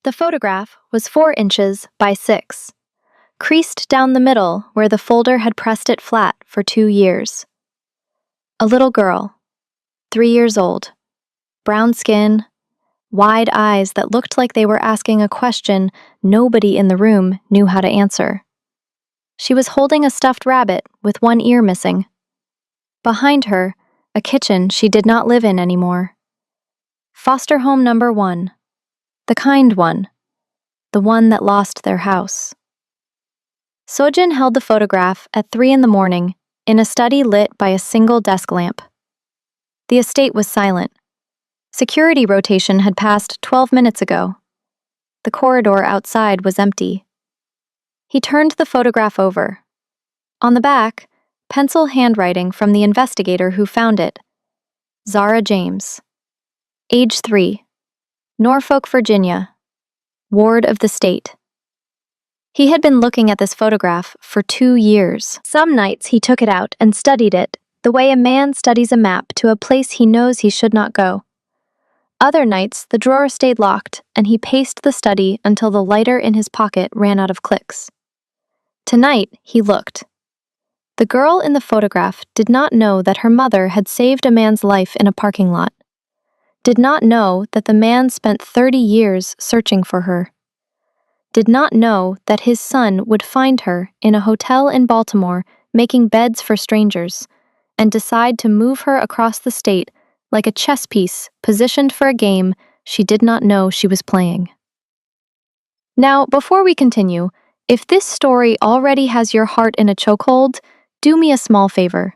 The photograph was 4 inches by 6, creased down the middle where the folder had pressed it flat for 2 years. A little girl, 3 years old, brown skin, wide eyes that looked like they were asking a question nobody in the room knew how to answer. She was holding a stuffed rabbit with one ear missing. Behind her, a kitchen she did not live in anymore. Foster home number 1. The kind one. The one that lost their house. Sojin held the photograph at 3 in the morning in a study lit by a single desk lamp. The estate was silent. Security rotation had passed 12 minutes ago. The corridor outside was empty. He turned the photograph over. On the back, pencil handwriting from the investigator who found it. Zara James. Age 3. Norfolk, Virginia. Ward of the state. He had been looking at this photograph for 2 years. Some nights he took it out and studied it, the way a man studies a map to a place he knows he should not go. Other nights, the drawer stayed locked, and he paced the study until the lighter in his pocket ran out of clicks. Tonight, he looked. The girl in the photograph did not know that her mother had saved a man's life in a parking lot. Did not know that the man spent 30 years searching for her. Did not know that his son would find her in a hotel in Baltimore making beds for strangers, and decide to move her across the state like a chess piece positioned for a game she did not know she was playing. Now, before we continue, if this story already has your heart in a chokehold, do me a small favor.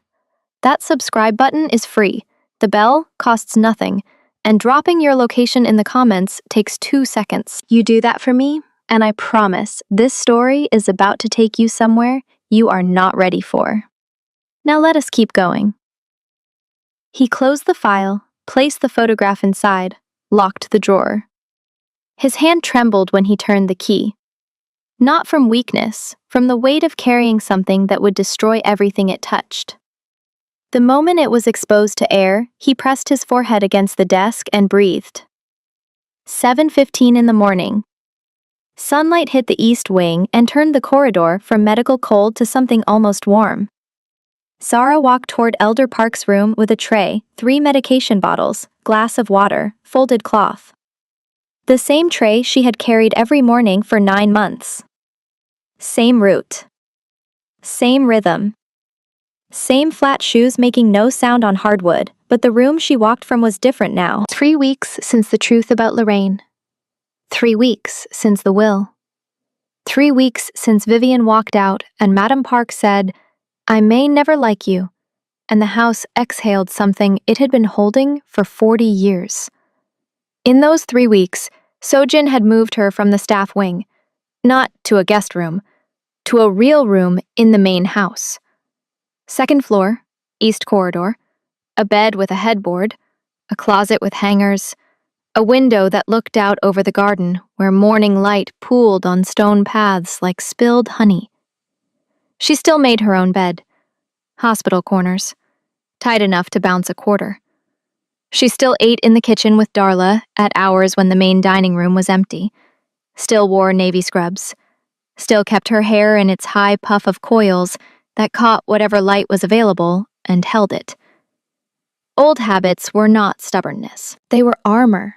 That subscribe button is free, the bell costs nothing, and dropping your location in the comments takes 2 seconds. You do that for me, and I promise this story is about to take you somewhere you are not ready for. Now let us keep going. He closed the file, placed the photograph inside, locked the drawer. His hand trembled when he turned the key. Not from weakness, from the weight of carrying something that would destroy everything it touched. The moment it was exposed to air, he pressed his forehead against the desk and breathed. 7:15 in the morning. Sunlight hit the east wing and turned the corridor from medical cold to something almost warm. Zara walked toward Elder Park's room with a tray, 3 medication bottles, glass of water, folded cloth. The same tray she had carried every morning for 9 months. Same route. Same rhythm. Same flat shoes making no sound on hardwood, but the room she walked from was different now. 3 weeks since the truth about Lorraine. 3 weeks since the will. 3 weeks since Vivian walked out and Madame Park said, "I may never like you," and the house exhaled something it had been holding for 40 years. In those 3 weeks, Sojin had moved her from the staff wing, not to a guest room, to a real room in the main house. 2nd floor, east corridor, a bed with a headboard, a closet with hangers, a window that looked out over the garden where morning light pooled on stone paths like spilled honey. She still made her own bed. Hospital corners, tight enough to bounce a quarter. She still ate in the kitchen with Darla at hours when the main dining room was empty. Still wore navy scrubs. Still kept her hair in its high puff of coils that caught whatever light was available and held it. Old habits were not stubbornness. They were armor,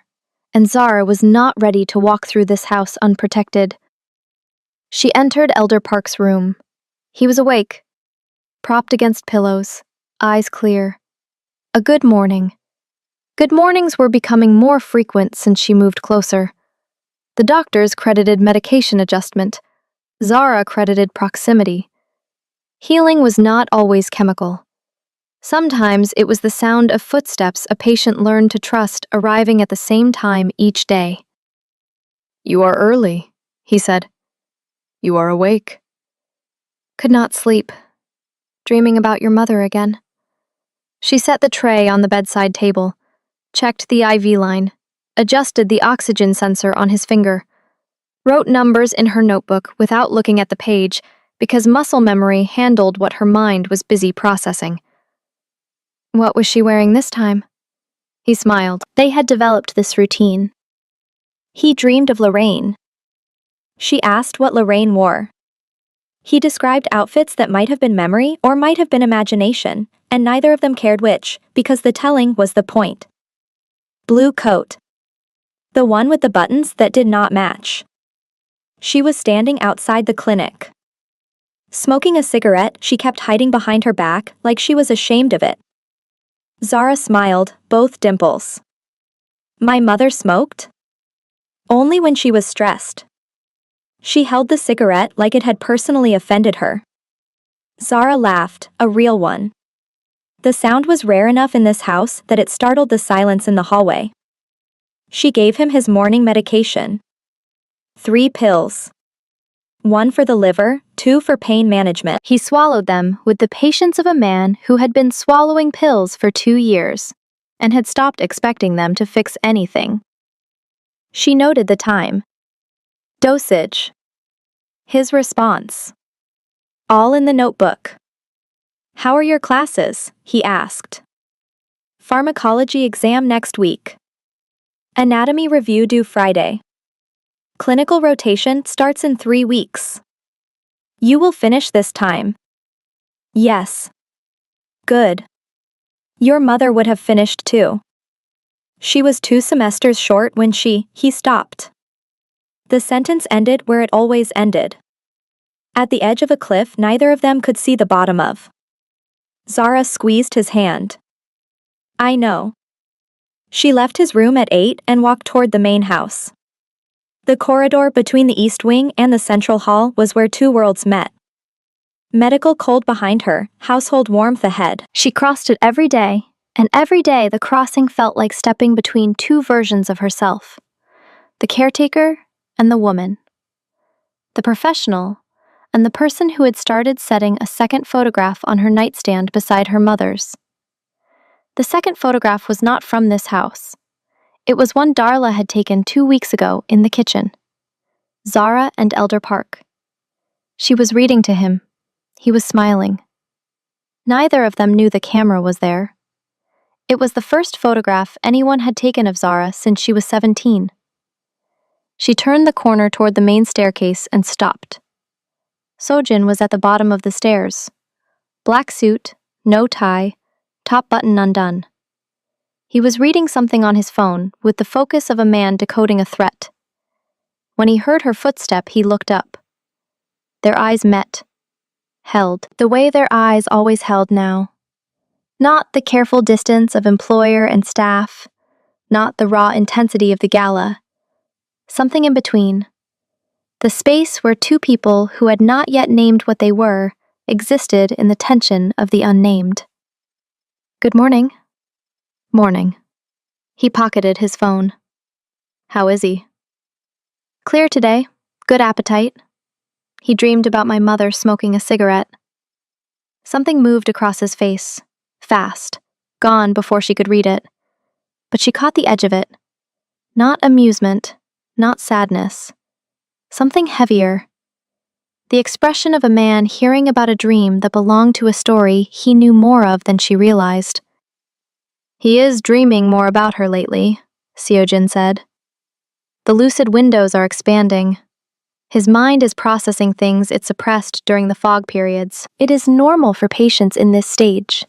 and Zara was not ready to walk through this house unprotected. She entered Elder Park's room. He was awake, propped against pillows, eyes clear. A good morning. Good mornings were becoming more frequent since she moved closer. The doctors credited medication adjustment. Zara credited proximity. Healing was not always chemical. Sometimes it was the sound of footsteps a patient learned to trust arriving at the same time each day. "You are early," he said. "You are awake." Could not sleep. Dreaming about your mother again. She set the tray on the bedside table, checked the IV line, adjusted the oxygen sensor on his finger, wrote numbers in her notebook without looking at the page because muscle memory handled what her mind was busy processing. What was she wearing this time? He smiled. They had developed this routine. He dreamed of Lorraine. She asked what Lorraine wore. He described outfits that might have been memory or might have been imagination, and neither of them cared which, because the telling was the point. Blue coat. The one with the buttons that did not match. She was standing outside the clinic. Smoking a cigarette, she kept hiding behind her back like she was ashamed of it. Zara smiled, both dimples. My mother smoked? Only when she was stressed. She held the cigarette like it had personally offended her. Zara laughed, a real one. The sound was rare enough in this house that it startled the silence in the hallway. She gave him his morning medication. 3 pills. 1 for the liver, 2 for pain management. He swallowed them with the patience of a man who had been swallowing pills for 2 years and had stopped expecting them to fix anything. She noted the time. Dosage. His response. All in the notebook. How are your classes? He asked. Pharmacology exam next week. Anatomy review due Friday. Clinical rotation starts in 3 weeks. You will finish this time. Yes. Good. Your mother would have finished too. She was 2 semesters short when he stopped. The sentence ended where it always ended. At the edge of a cliff neither of them could see the bottom of. Zara squeezed his hand. I know. She left his room at 8 and walked toward the main house. The corridor between the east wing and the central hall was where 2 worlds met. Medical cold behind her, household warmth ahead. She crossed it every day, and every day the crossing felt like stepping between 2 versions of herself. The caretaker and the woman. The professional and the person who had started setting a second photograph on her nightstand beside her mother's. The second photograph was not from this house. It was one Darla had taken 2 weeks ago in the kitchen. Zara and Elder Park. She was reading to him. He was smiling. Neither of them knew the camera was there. It was the first photograph anyone had taken of Zara since she was 17. She turned the corner toward the main staircase and stopped. Sojin was at the bottom of the stairs. Black suit, no tie, top button undone. He was reading something on his phone with the focus of a man decoding a threat. When he heard her footstep, he looked up. Their eyes met. Held, the way their eyes always held now. Not the careful distance of employer and staff, not the raw intensity of the gala. Something in between. The space where 2 people who had not yet named what they were existed in the tension of the unnamed. Good morning. Morning. He pocketed his phone. How is he? Clear today. Good appetite. He dreamed about my mother smoking a cigarette. Something moved across his face, fast, gone before she could read it. But she caught the edge of it. Not amusement, not sadness. Something heavier. The expression of a man hearing about a dream that belonged to a story he knew more of than she realized. He is dreaming more about her lately, Seojin said. The lucid windows are expanding. His mind is processing things it suppressed during the fog periods. It is normal for patients in this stage.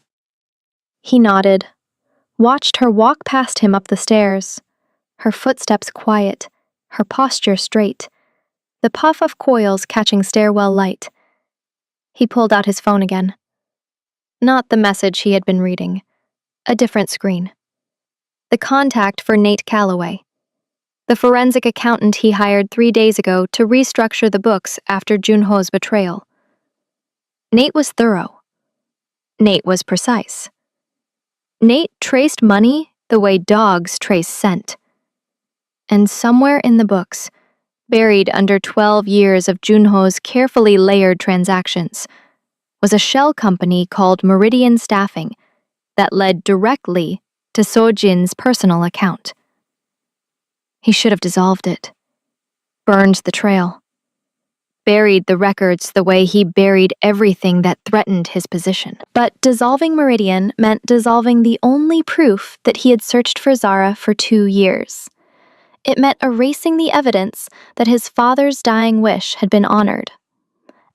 He nodded, watched her walk past him up the stairs, her footsteps quiet, her posture straight, the puff of coils catching stairwell light. He pulled out his phone again. Not the message he had been reading. A different screen. The contact for Nate Calloway. The forensic accountant he hired 3 days ago to restructure the books after Junho's betrayal. Nate was thorough. Nate was precise. Nate traced money the way dogs trace scent. And somewhere in the books, buried under 12 years of Junho's carefully layered transactions, was a shell company called Meridian Staffing that led directly to Sojin's personal account. He should have dissolved it, burned the trail, buried the records the way he buried everything that threatened his position. But dissolving Meridian meant dissolving the only proof that he had searched for Zara for 2 years. It meant erasing the evidence that his father's dying wish had been honored.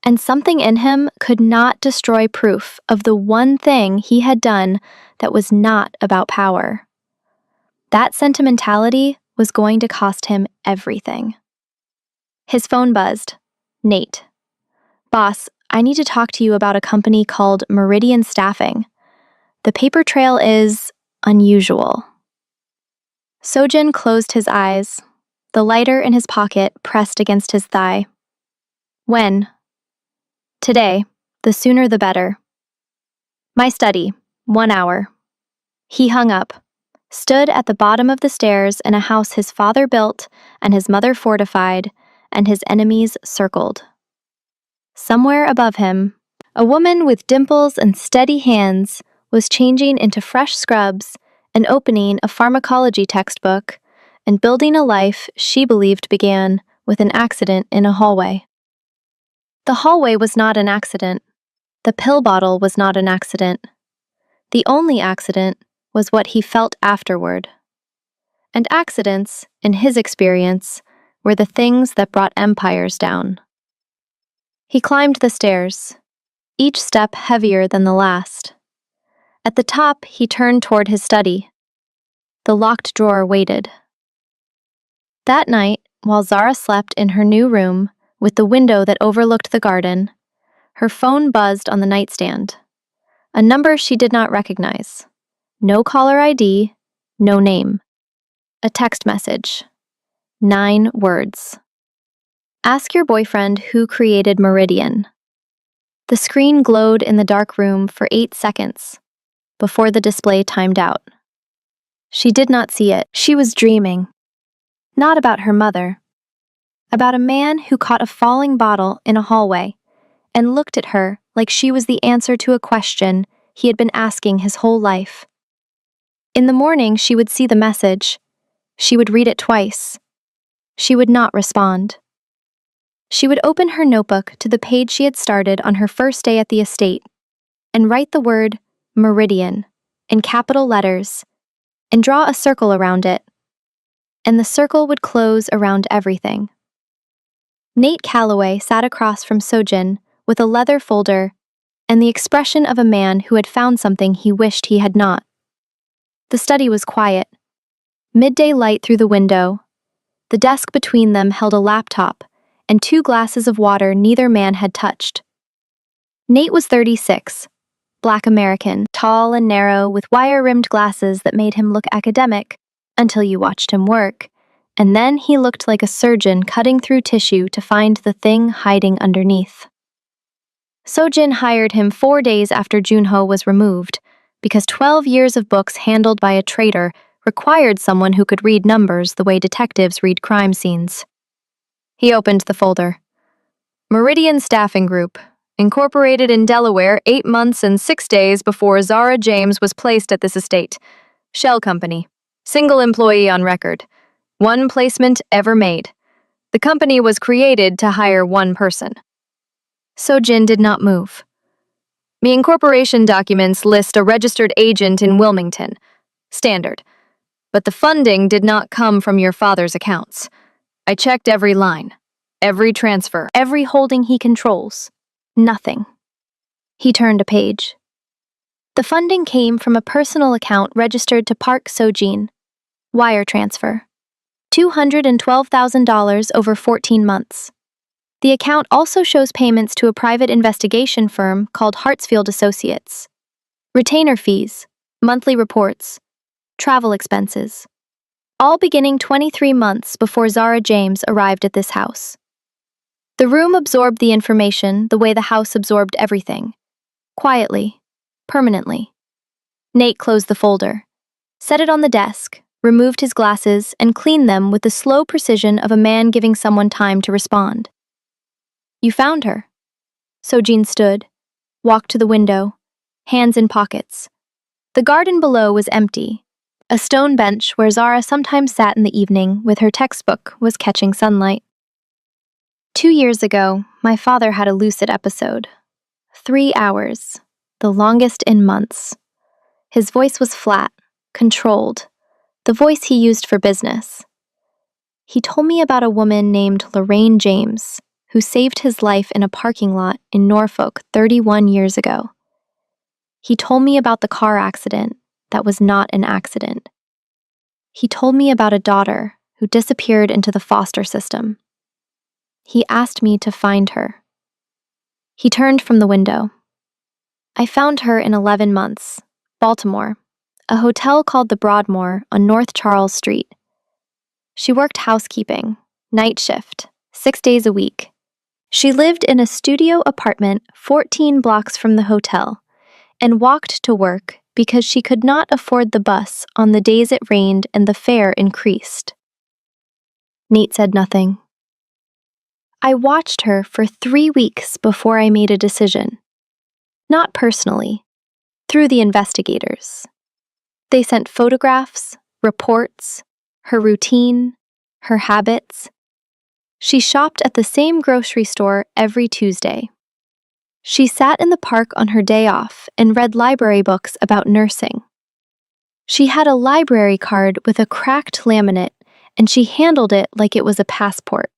And something in him could not destroy proof of the one thing he had done that was not about power. That sentimentality was going to cost him everything. His phone buzzed. Nate. Boss, I need to talk to you about a company called Meridian Staffing. The paper trail is unusual. Sojin closed his eyes, the lighter in his pocket pressed against his thigh. When? Today. The sooner the better. My study. 1 hour. He hung up, stood at the bottom of the stairs in a house his father built and his mother fortified, and his enemies circled. Somewhere above him, a woman with dimples and steady hands was changing into fresh scrubs and opening a pharmacology textbook and building a life she believed began with an accident in a hallway. The hallway was not an accident. The pill bottle was not an accident. The only accident was what he felt afterward. And accidents, in his experience, were the things that brought empires down. He climbed the stairs, each step heavier than the last. At the top, he turned toward his study. The locked drawer waited. That night, while Zara slept in her new room with the window that overlooked the garden, her phone buzzed on the nightstand. A number she did not recognize. No caller ID, no name. A text message. 9 words. Ask your boyfriend who created Meridian. The screen glowed in the dark room for 8 seconds before the display timed out. She did not see it. She was dreaming. Not about her mother. About a man who caught a falling bottle in a hallway and looked at her like she was the answer to a question he had been asking his whole life. In the morning, she would see the message. She would read it twice. She would not respond. She would open her notebook to the page she had started on her first day at the estate and write the word Meridian in capital letters and draw a circle around it. And the circle would close around everything. Nate Calloway sat across from Sojin with a leather folder and the expression of a man who had found something he wished he had not. The study was quiet. Midday light through the window. The desk between them held a laptop and 2 glasses of water neither man had touched. Nate was 36, Black American, tall and narrow with wire-rimmed glasses that made him look academic until you watched him work, and then he looked like a surgeon cutting through tissue to find the thing hiding underneath. Sojin hired him 4 days after Junho was removed, because 12 years of books handled by a traitor required someone who could read numbers the way detectives read crime scenes. He opened the folder. Meridian Staffing Group, incorporated in Delaware 8 months and 6 days before Zara James was placed at this estate. Shell company. Single employee on record. 1 placement ever made. The company was created to hire 1 person. Sojin did not move. The incorporation documents list a registered agent in Wilmington. Standard. But the funding did not come from your father's accounts. I checked every line, every transfer, every holding he controls. Nothing. He turned a page. The funding came from a personal account registered to Park Sojin. Wire transfer. $212,000 over 14 months. The account also shows payments to a private investigation firm called Hartsfield Associates. Retainer fees, monthly reports, travel expenses. All beginning 23 months before Zara James arrived at this house. The room absorbed the information the way the house absorbed everything. Quietly, permanently. Nate closed the folder, set it on the desk, removed his glasses, and cleaned them with the slow precision of a man giving someone time to respond. You found her. Sojin stood, walked to the window, hands in pockets. The garden below was empty. A stone bench where Zara sometimes sat in the evening with her textbook was catching sunlight. 2 years ago, my father had a lucid episode. 3 hours, the longest in months. His voice was flat, controlled, the voice he used for business. He told me about a woman named Lorraine James, who saved his life in a parking lot in Norfolk 31 years ago. He told me about the car accident that was not an accident. He told me about a daughter who disappeared into the foster system. He asked me to find her. He turned from the window. I found her in 11 months, Baltimore, a hotel called the Broadmoor on North Charles Street. She worked housekeeping, night shift, 6 days a week. She lived in a studio apartment 14 blocks from the hotel and walked to work because she could not afford the bus on the days it rained and the fare increased. Nate said nothing. I watched her for 3 weeks before I made a decision. Not personally, through the investigators. They sent photographs, reports, her routine, her habits. She shopped at the same grocery store every Tuesday. She sat in the park on her day off and read library books about nursing. She had a library card with a cracked laminate, and she handled it like it was a passport.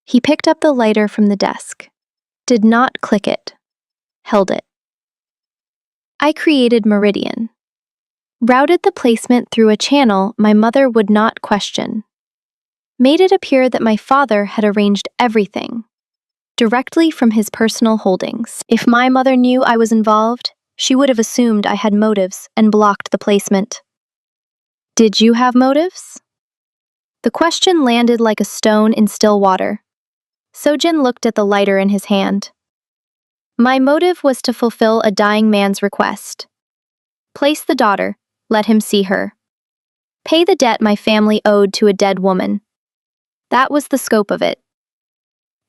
He picked up the lighter from the desk, did not click it, held it. I created Meridian, routed the placement through a channel my mother would not question, made it appear that my father had arranged everything, directly from his personal holdings. If my mother knew I was involved, she would have assumed I had motives and blocked the placement. Did you have motives? The question landed like a stone in still water. Sojin looked at the lighter in his hand. My motive was to fulfill a dying man's request. Place the daughter, let him see her. Pay the debt my family owed to a dead woman. That was the scope of it.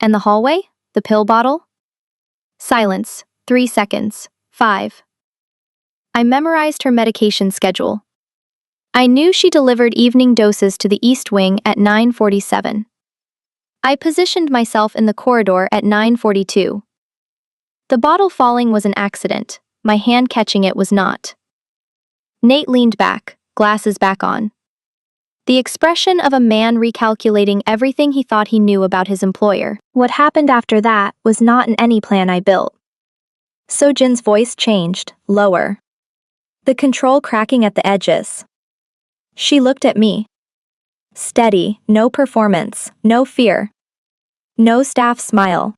And the hallway? The pill bottle? Silence. 3 seconds. 5. I memorized her medication schedule. I knew she delivered evening doses to the East Wing at 9:47. I positioned myself in the corridor at 9:42. The bottle falling was an accident. My hand catching it was not. Nate leaned back, glasses back on. The expression of a man recalculating everything he thought he knew about his employer. What happened after that was not in any plan I built. Sojin's voice changed, lower. The control cracking at the edges. She looked at me. Steady, no performance, no fear. No staff smile.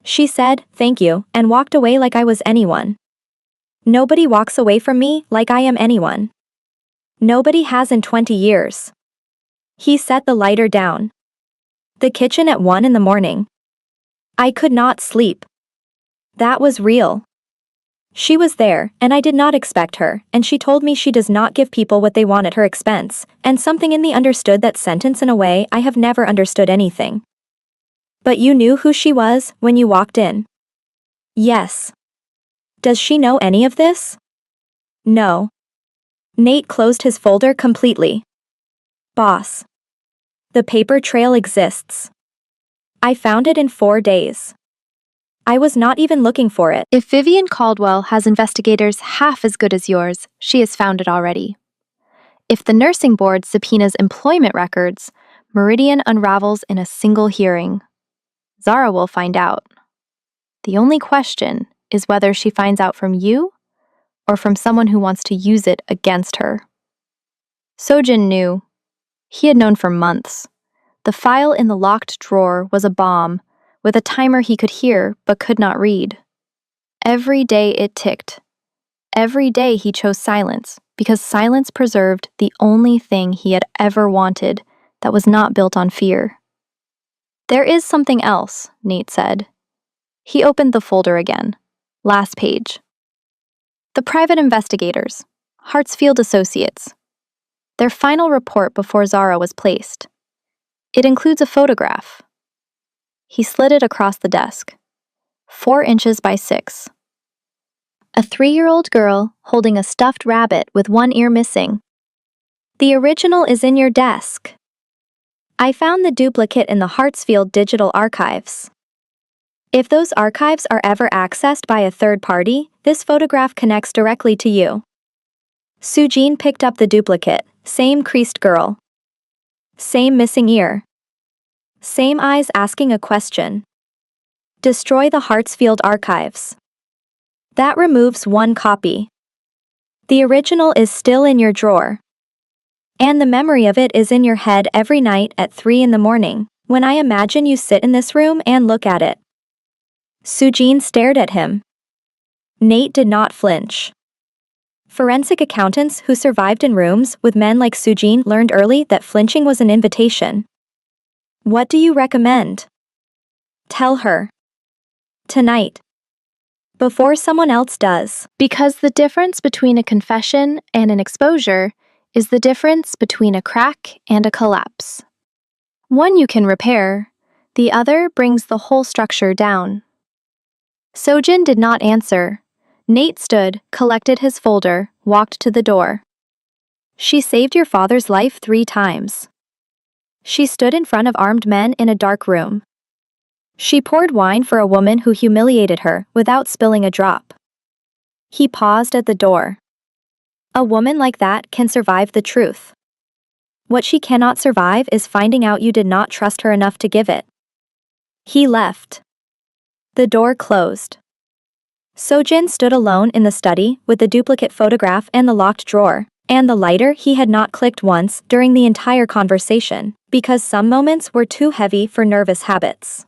She said, "Thank you," and walked away like I was anyone. Nobody walks away from me like I am anyone. Nobody has in 20 years. He set the lighter down. The kitchen at 1 in the morning. I could not sleep. That was real. She was there, and I did not expect her, and she told me she does not give people what they want at her expense, and something in me understood that sentence in a way I have never understood anything. But you knew who she was when you walked in? Yes. Does she know any of this? No. Nate closed his folder completely. Boss. The paper trail exists. I found it in 4 days. I was not even looking for it. If Vivian Caldwell has investigators half as good as yours, she has found it already. If the nursing board subpoenas employment records, Meridian unravels in a single hearing. Zara will find out. The only question is whether she finds out from you or from someone who wants to use it against her. Sojin knew. He had known for months. The file in the locked drawer was a bomb, with a timer he could hear but could not read. Every day it ticked. Every day he chose silence, because silence preserved the only thing he had ever wanted that was not built on fear. There is something else, Nate said. He opened the folder again. Last page. The private investigators, Hartsfield Associates. Their final report before Zara was placed. It includes a photograph. He slid it across the desk. 4 inches by 6. A 3-year-old girl holding a stuffed rabbit with one ear missing. The original is in your desk. I found the duplicate in the Hartsfield Digital Archives. If those archives are ever accessed by a third party, this photograph connects directly to you. Sujin picked up the duplicate, same creased girl. Same missing ear. Same eyes asking a question. Destroy the Hartsfield archives. That removes one copy. The original is still in your drawer. And the memory of it is in your head every night at 3 in the morning, when I imagine you sit in this room and look at it. Sujin stared at him. Nate did not flinch. Forensic accountants who survived in rooms with men like Sujin learned early that flinching was an invitation. What do you recommend? Tell her. Tonight. Before someone else does. Because the difference between a confession and an exposure is the difference between a crack and a collapse. One you can repair, the other brings the whole structure down. Sojin did not answer. Nate stood, collected his folder, walked to the door. She saved your father's life 3 times. She stood in front of armed men in a dark room. She poured wine for a woman who humiliated her without spilling a drop. He paused at the door. A woman like that can survive the truth. What she cannot survive is finding out you did not trust her enough to give it. He left. The door closed. Sojin stood alone in the study with the duplicate photograph and the locked drawer, and the lighter he had not clicked once during the entire conversation, because some moments were too heavy for nervous habits.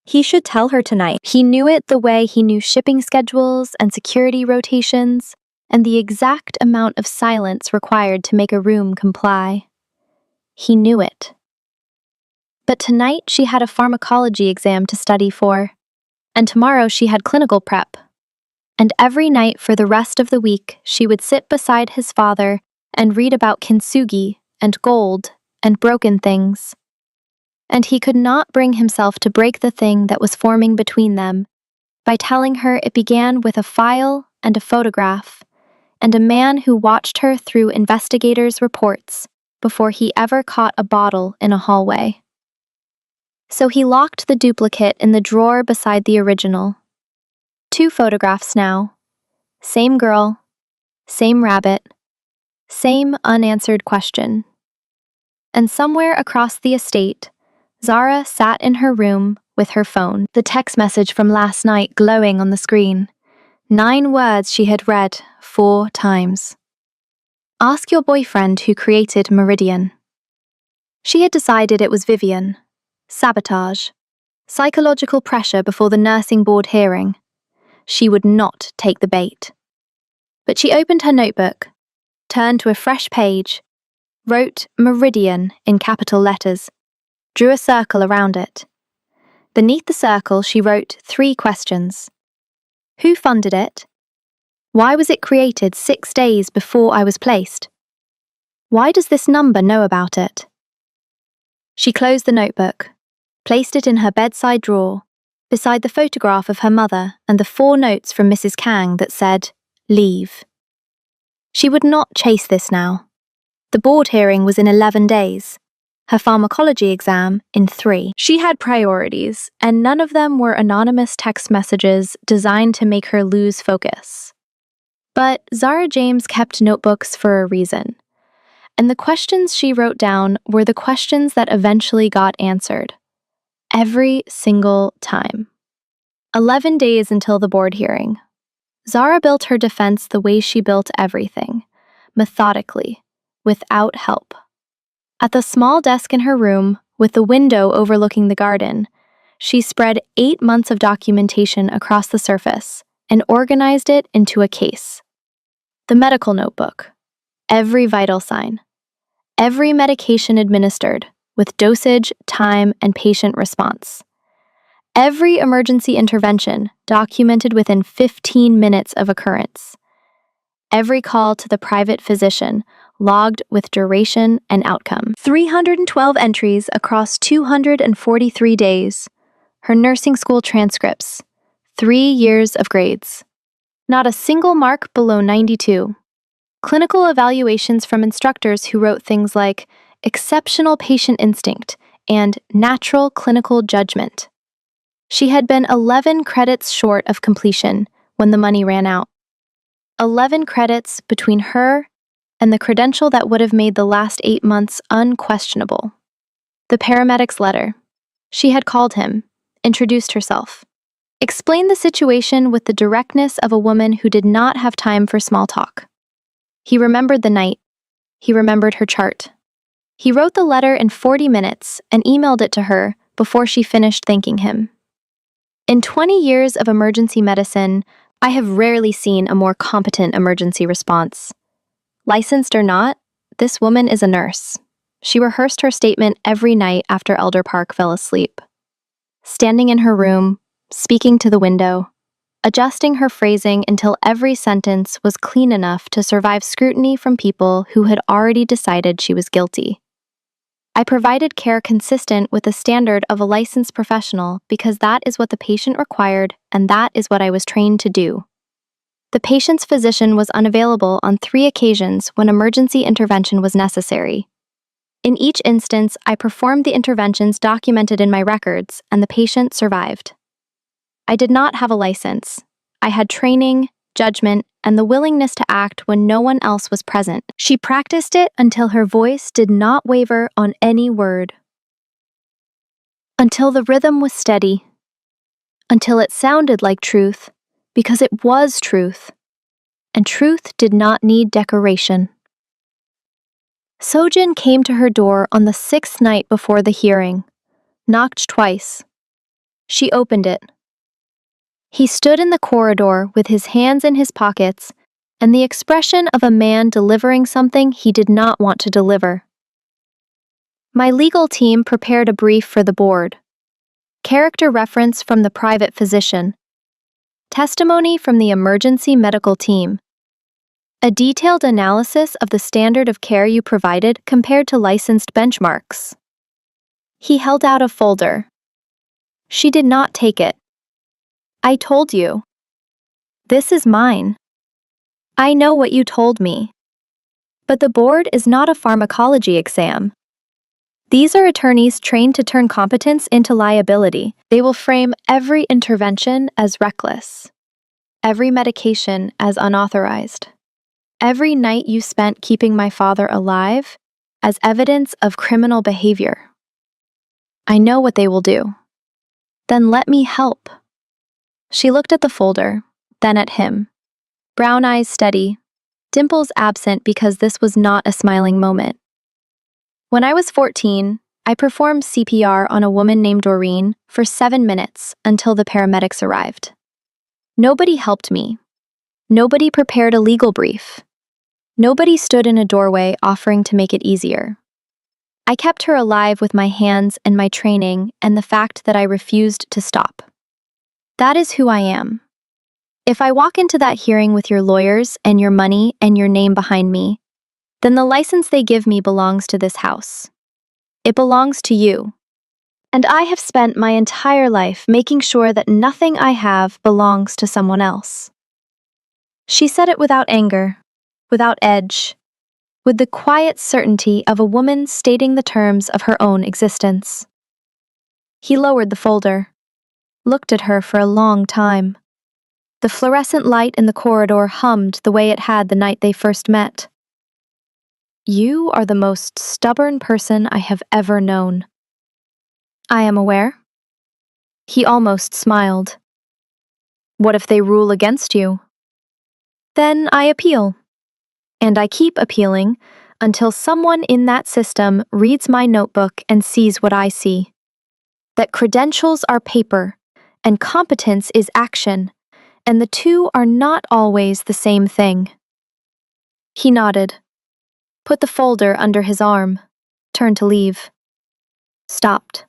He should tell her tonight. He knew it the way he knew shipping schedules and security rotations, and the exact amount of silence required to make a room comply. He knew it. But tonight she had a pharmacology exam to study for, and tomorrow she had clinical prep. And every night for the rest of the week she would sit beside his father and read about kintsugi and gold and broken things. And he could not bring himself to break the thing that was forming between them by telling her it began with a file and a photograph, and a man who watched her through investigators' reports before he ever caught a bottle in a hallway. So he locked the duplicate in the drawer beside the original. 2 photographs now. Same girl, same rabbit, same unanswered question. And somewhere across the estate, Zara sat in her room with her phone, the text message from last night glowing on the screen. 9 words she had read 4 times. Ask your boyfriend who created Meridian. She had decided it was Vivian. Sabotage. Psychological pressure before the nursing board hearing. She would not take the bait. But she opened her notebook, turned to a fresh page, wrote Meridian in capital letters, drew a circle around it. Beneath the circle she wrote 3 questions. Who funded it? Why was it created 6 days before I was placed? Why does this number know about it? She closed the notebook, placed it in her bedside drawer, beside the photograph of her mother and the 4 notes from Mrs. Kang that said, "Leave." She would not chase this now. The board hearing was in 11 days, her pharmacology exam in 3. She had priorities, and none of them were anonymous text messages designed to make her lose focus. But Zara James kept notebooks for a reason, and the questions she wrote down were the questions that eventually got answered. Every single time. 11 days until the board hearing. Zara built her defense the way she built everything, methodically, without help. At the small desk in her room, with the window overlooking the garden, she spread 8 months of documentation across the surface and organized it into a case. The medical notebook. Every vital sign. Every medication administered, with dosage, time, and patient response. Every emergency intervention documented within 15 minutes of occurrence. Every call to the private physician logged with duration and outcome. 312 entries across 243 days. Her nursing school transcripts. 3 years of grades. Not a single mark below 92. Clinical evaluations from instructors who wrote things like exceptional patient instinct and natural clinical judgment. She had been 11 credits short of completion when the money ran out. 11 credits between her and the credential that would have made the last 8 months unquestionable. The paramedic's letter. She had called him, introduced herself, explained the situation with the directness of a woman who did not have time for small talk. He remembered the night. He remembered her chart. He wrote the letter in 40 minutes and emailed it to her before she finished thanking him. In 20 years of emergency medicine, I have rarely seen a more competent emergency response. Licensed or not, this woman is a nurse. She rehearsed her statement every night after Elder Park fell asleep. Standing in her room, speaking to the window, adjusting her phrasing until every sentence was clean enough to survive scrutiny from people who had already decided she was guilty. I provided care consistent with the standard of a licensed professional because that is what the patient required and that is what I was trained to do. The patient's physician was unavailable on 3 occasions when emergency intervention was necessary. In each instance, I performed the interventions documented in my records, and the patient survived. I did not have a license. I had training, judgment, and the willingness to act when no one else was present. She practiced it until her voice did not waver on any word. Until the rhythm was steady. Until it sounded like truth, because it was truth. And truth did not need decoration. Sojin came to her door on the 6th night before the hearing, knocked twice. She opened it. He stood in the corridor with his hands in his pockets and the expression of a man delivering something he did not want to deliver. My legal team prepared a brief for the board. Character reference from the private physician. Testimony from the emergency medical team. A detailed analysis of the standard of care you provided compared to licensed benchmarks. He held out a folder. She did not take it. I told you. This is mine. I know what you told me. But the board is not a pharmacology exam. These are attorneys trained to turn competence into liability. They will frame every intervention as reckless, every medication as unauthorized. Every night you spent keeping my father alive as evidence of criminal behavior. I know what they will do. Then let me help. She looked at the folder, then at him. Brown eyes steady, dimples absent because this was not a smiling moment. When I was 14, I performed CPR on a woman named Doreen for 7 minutes until the paramedics arrived. Nobody helped me. Nobody prepared a legal brief. Nobody stood in a doorway offering to make it easier. I kept her alive with my hands and my training and the fact that I refused to stop. That is who I am. If I walk into that hearing with your lawyers and your money and your name behind me, then the license they give me belongs to this house. It belongs to you. And I have spent my entire life making sure that nothing I have belongs to someone else. She said it without anger, without edge, with the quiet certainty of a woman stating the terms of her own existence. He lowered the folder, looked at her for a long time. The fluorescent light in the corridor hummed the way it had the night they first met. You are the most stubborn person I have ever known. I am aware. He almost smiled. What if they rule against you? Then I appeal. And I keep appealing until someone in that system reads my notebook and sees what I see. That credentials are paper, and competence is action, and the two are not always the same thing. He nodded, put the folder under his arm, turned to leave. Stopped.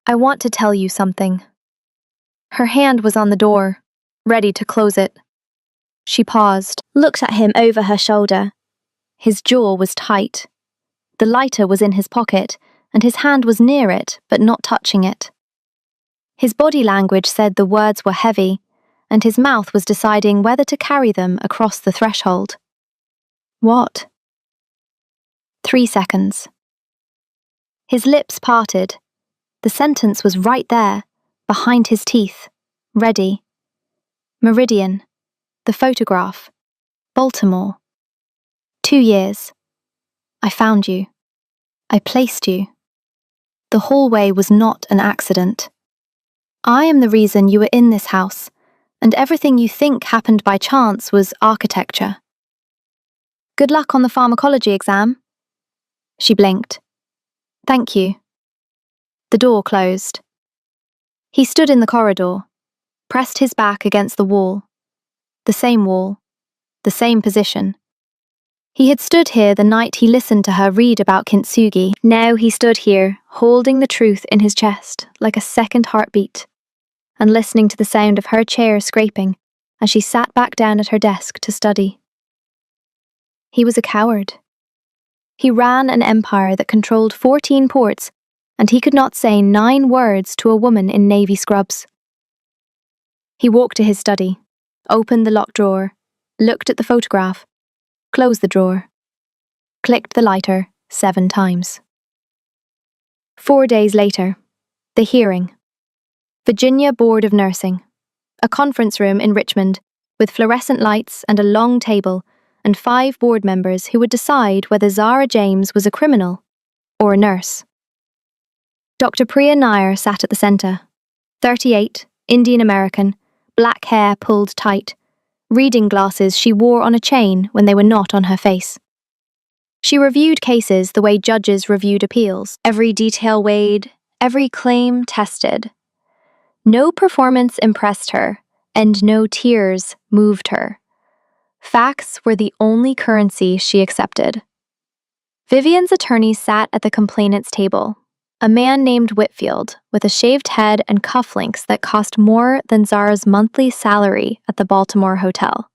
I want to tell you something. Her hand was on the door, ready to close it. She paused, looked at him over her shoulder. His jaw was tight. The lighter was in his pocket, and his hand was near it, but not touching it. His body language said the words were heavy, and his mouth was deciding whether to carry them across the threshold. What? 3 seconds. His lips parted. The sentence was right there, behind his teeth, ready. Meridian. The photograph. Baltimore. 2 years. I found you. I placed you. The hallway was not an accident. I am the reason you were in this house, and everything you think happened by chance was architecture. Good luck on the pharmacology exam. She blinked. Thank you. The door closed. He stood in the corridor, pressed his back against the wall. The same position. He had stood here the night he listened to her read about kintsugi. Now he stood here, holding the truth in his chest like a second heartbeat, and listening to the sound of her chair scraping as she sat back down at her desk to study. He was a coward. He ran an empire that controlled 14 ports, and he could not say 9 words to a woman in navy scrubs. He walked to his study, opened the locked drawer, looked at the photograph, closed the drawer, clicked the lighter 7 times. 4 days later, the hearing. Virginia Board of Nursing, a conference room in Richmond with fluorescent lights and a long table and 5 board members who would decide whether Zara James was a criminal or a nurse. Dr. Priya Nair sat at the center, 38, Indian American, black hair pulled tight, reading glasses she wore on a chain when they were not on her face. She reviewed cases the way judges reviewed appeals, every detail weighed, every claim tested. No performance impressed her, and no tears moved her. Facts were the only currency she accepted. Vivian's attorney sat at the complainant's table, a man named Whitfield with a shaved head and cufflinks that cost more than Zara's monthly salary at the Baltimore hotel.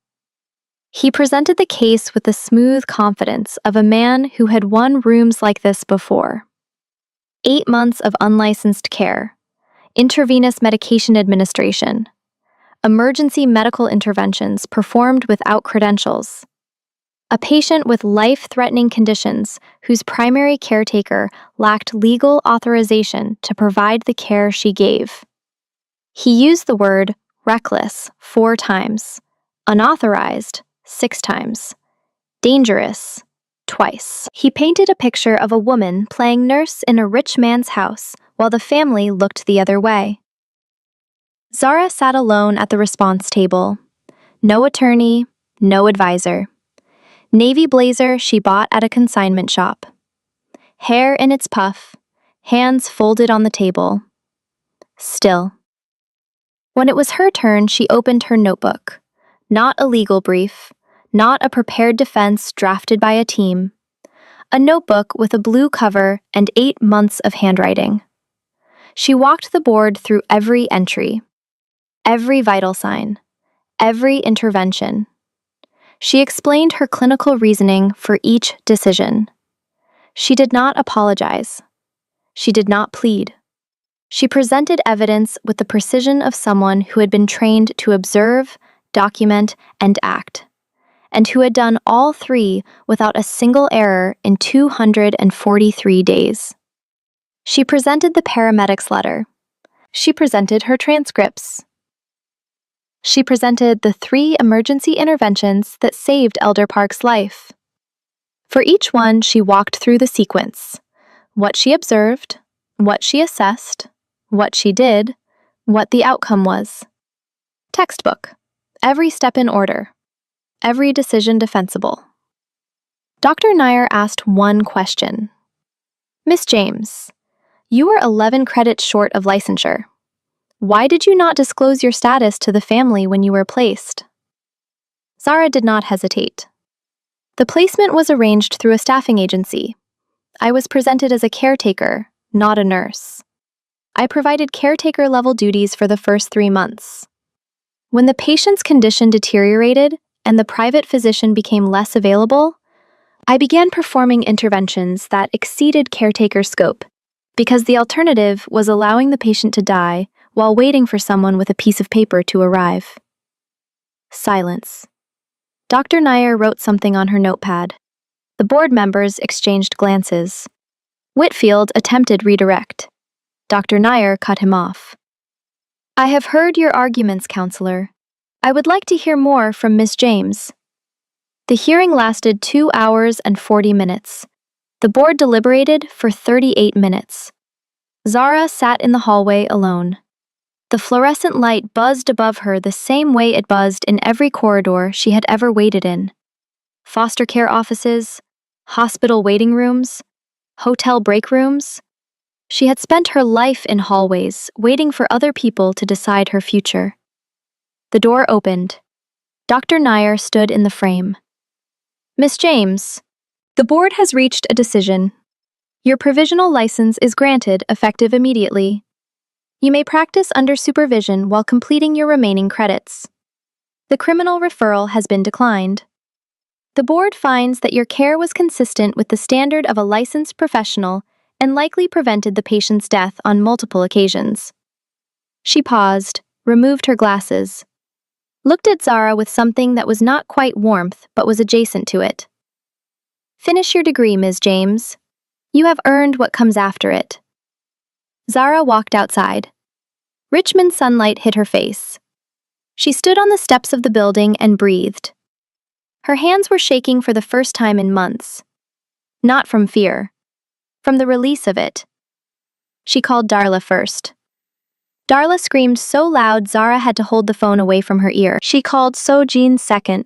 He presented the case with the smooth confidence of a man who had won rooms like this before. 8 months of unlicensed care, intravenous medication administration, emergency medical interventions performed without credentials. A patient with life-threatening conditions whose primary caretaker lacked legal authorization to provide the care she gave. He used the word reckless 4 times, unauthorized 6 times, dangerous twice. He painted a picture of a woman playing nurse in a rich man's house while the family looked the other way. Zara sat alone at the response table. No attorney, no advisor. Navy blazer she bought at a consignment shop. Hair in its puff, hands folded on the table. Still. When it was her turn, she opened her notebook. Not a legal brief, not a prepared defense drafted by a team. A notebook with a blue cover and 8 months of handwriting. She walked the board through every entry, every vital sign, every intervention. She explained her clinical reasoning for each decision. She did not apologize. She did not plead. She presented evidence with the precision of someone who had been trained to observe, document, and act, and who had done all 3 without a single error in 243 days. She presented the paramedic's letter. She presented her transcripts. She presented the 3 emergency interventions that saved Elder Park's life. For each one, she walked through the sequence: what she observed, what she assessed, what she did, what the outcome was. Textbook. Every step in order. Every decision defensible. Dr. Nair asked one question. Miss James, you were 11 credits short of licensure. Why did you not disclose your status to the family when you were placed? Zara did not hesitate. The placement was arranged through a staffing agency. I was presented as a caretaker, not a nurse. I provided caretaker-level duties for the first 3 months. When the patient's condition deteriorated and the private physician became less available, I began performing interventions that exceeded caretaker scope, because the alternative was allowing the patient to die while waiting for someone with a piece of paper to arrive. Silence. Dr. Nair wrote something on her notepad. The board members exchanged glances. Whitfield attempted redirect. Dr. Nair cut him off. I have heard your arguments, counselor. I would like to hear more from Miss James. The hearing lasted 2 hours and 40 minutes. The board deliberated for 38 minutes. Zara sat in the hallway alone. The fluorescent light buzzed above her the same way it buzzed in every corridor she had ever waited in. Foster care offices, hospital waiting rooms, hotel break rooms. She had spent her life in hallways, waiting for other people to decide her future. The door opened. Dr. Nair stood in the frame. Miss James, the board has reached a decision. Your provisional license is granted effective immediately. You may practice under supervision while completing your remaining credits. The criminal referral has been declined. The board finds that your care was consistent with the standard of a licensed professional and likely prevented the patient's death on multiple occasions. She paused, removed her glasses, looked at Zara with something that was not quite warmth but was adjacent to it. Finish your degree, Ms. James. You have earned what comes after it. Zara walked outside. Richmond sunlight hit her face. She stood on the steps of the building and breathed. Her hands were shaking for the first time in months. Not from fear. From the release of it. She called Darla first. Darla screamed so loud Zara had to hold the phone away from her ear. She called Sojin second.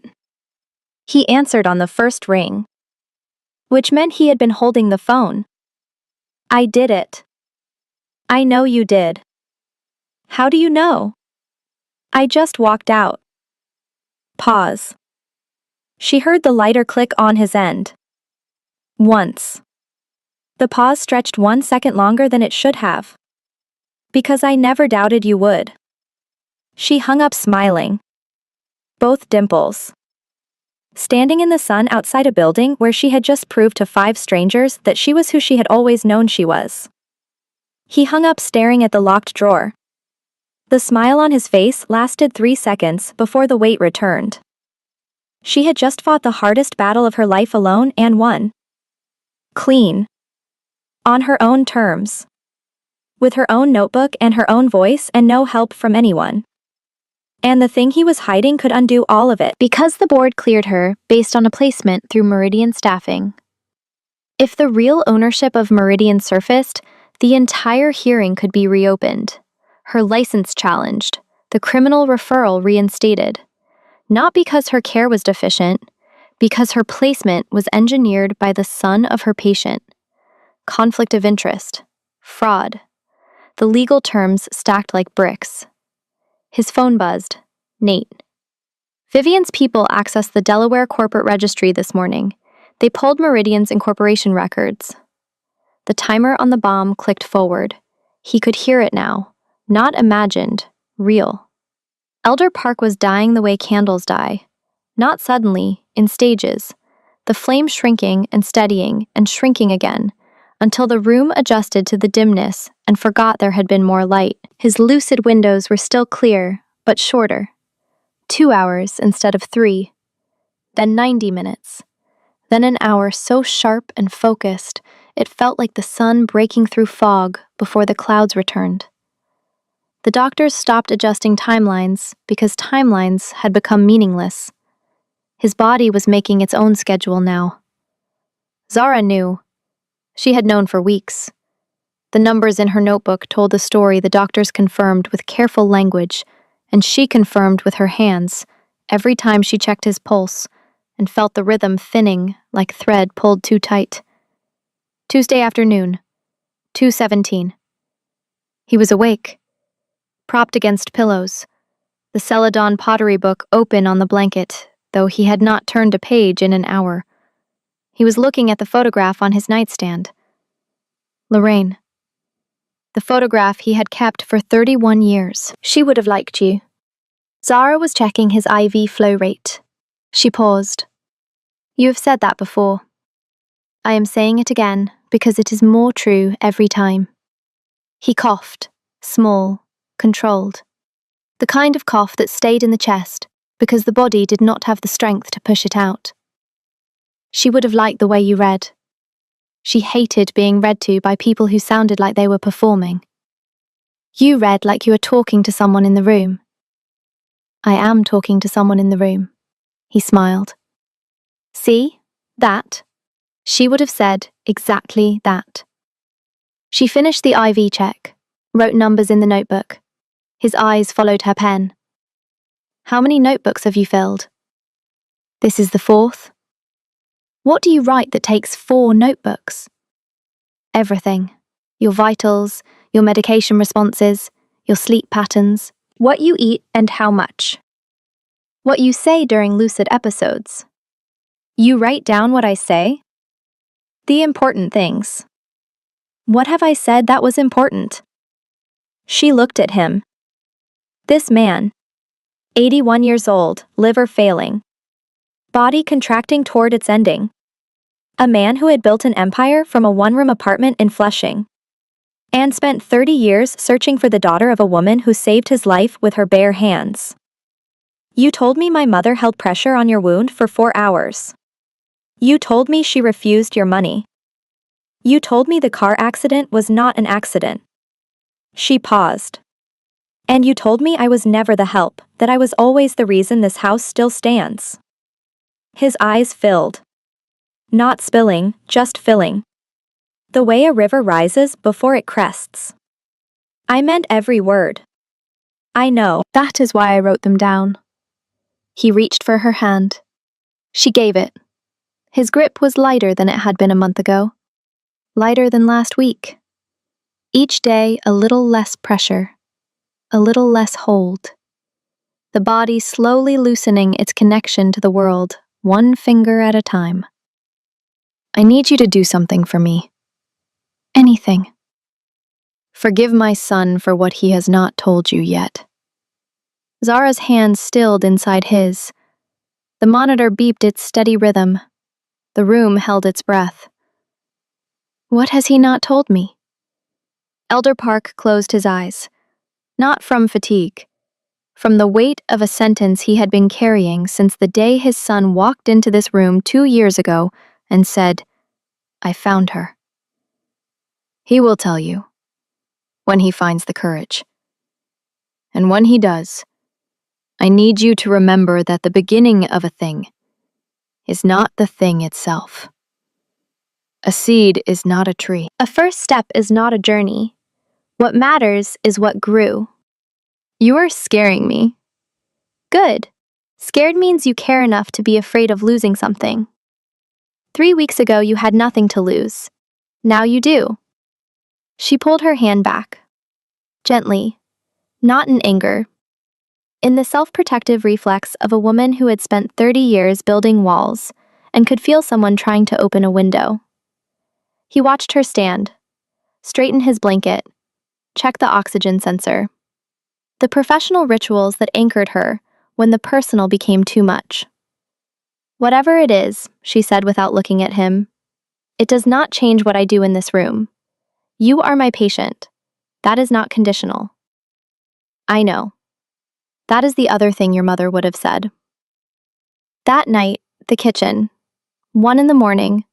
He answered on the first ring, which meant he had been holding the phone. I did it. I know you did. How do you know? I just walked out. Pause. She heard the lighter click on his end. Once. The pause stretched 1 second longer than it should have. Because I never doubted you would. She hung up smiling. Both dimples. Standing in the sun outside a building where she had just proved to 5 strangers that she was who she had always known she was. He hung up staring at the locked drawer. The smile on his face lasted 3 seconds before the weight returned. She had just fought the hardest battle of her life alone and won. Clean. On her own terms. With her own notebook and her own voice and no help from anyone. And the thing he was hiding could undo all of it. Because the board cleared her based on a placement through Meridian staffing. If the real ownership of Meridian surfaced, the entire hearing could be reopened. Her license challenged, the criminal referral reinstated. Not because her care was deficient, because her placement was engineered by the son of her patient. Conflict of interest. Fraud. The legal terms stacked like bricks. His phone buzzed. Nate. Vivian's people accessed the Delaware corporate registry this morning. They pulled Meridian's incorporation records. The timer on the bomb clicked forward. He could hear it now. Not imagined. Real. Elder Park was dying the way candles die. Not suddenly, in stages. The flame shrinking and steadying and shrinking again, until the room adjusted to the dimness and forgot there had been more light. His lucid windows were still clear, but shorter. 2 hours instead of 3. Then 90 minutes. Then an hour so sharp and focused, it felt like the sun breaking through fog before the clouds returned. The doctors stopped adjusting timelines because timelines had become meaningless. His body was making its own schedule now. Zara knew. She had known for weeks. The numbers in her notebook told the story the doctors confirmed with careful language, and she confirmed with her hands every time she checked his pulse and felt the rhythm thinning like thread pulled too tight. Tuesday afternoon, 2:17. He was awake, propped against pillows, the Celadon pottery book open on the blanket, though he had not turned a page in an hour. He was looking at the photograph on his nightstand. Lorraine. The photograph he had kept for 31 years. She would have liked you. Zara was checking his IV flow rate. She paused. You have said that before. I am saying it again because it is more true every time. He coughed, small, controlled. The kind of cough that stayed in the chest because the body did not have the strength to push it out. She would have liked the way you read. She hated being read to by people who sounded like they were performing. You read like you were talking to someone in the room. I am talking to someone in the room. He smiled. See? That. She would have said exactly that. She finished the IV check, wrote numbers in the notebook. His eyes followed her pen. How many notebooks have you filled? This is the fourth. What do you write that takes 4 notebooks? Everything. Your vitals, your medication responses, your sleep patterns, what you eat and how much. What you say during lucid episodes. You write down what I say? The important things. What have I said that was important? She looked at him. This man, 81 years old, liver failing, body contracting toward its ending. A man who had built an empire from a one-room apartment in Flushing and spent 30 years searching for the daughter of a woman who saved his life with her bare hands. You told me my mother held pressure on your wound for 4 hours. You told me she refused your money. You told me the car accident was not an accident. She paused. And you told me I was never the help, that I was always the reason this house still stands. His eyes filled. Not spilling, just filling. The way a river rises before it crests. I meant every word. I know. That is why I wrote them down. He reached for her hand. She gave it. His grip was lighter than it had been a month ago. Lighter than last week. Each day a little less pressure. A little less hold. The body slowly loosening its connection to the world, one finger at a time. I need you to do something for me. Anything. Forgive my son for what he has not told you yet. Zara's hand stilled inside his. The monitor beeped its steady rhythm. The room held its breath. What has he not told me? Elder Park closed his eyes. Not from fatigue. From the weight of a sentence he had been carrying since the day his son walked into this room 2 years ago and said, I found her. He will tell you, when he finds the courage. And when he does, I need you to remember that the beginning of a thing is not the thing itself. A seed is not a tree. A first step is not a journey. What matters is what grew. You are scaring me. Good. Scared means you care enough to be afraid of losing something. 3 weeks ago you had nothing to lose. Now you do. She pulled her hand back. Gently. Not in anger. In the self-protective reflex of a woman who had spent 30 years building walls and could feel someone trying to open a window. He watched her stand, straighten his blanket, check the oxygen sensor. The professional rituals that anchored her when the personal became too much. Whatever it is, she said without looking at him, it does not change what I do in this room. You are my patient. That is not conditional. I know. That is the other thing your mother would have said. That night, the kitchen. 1 in the morning.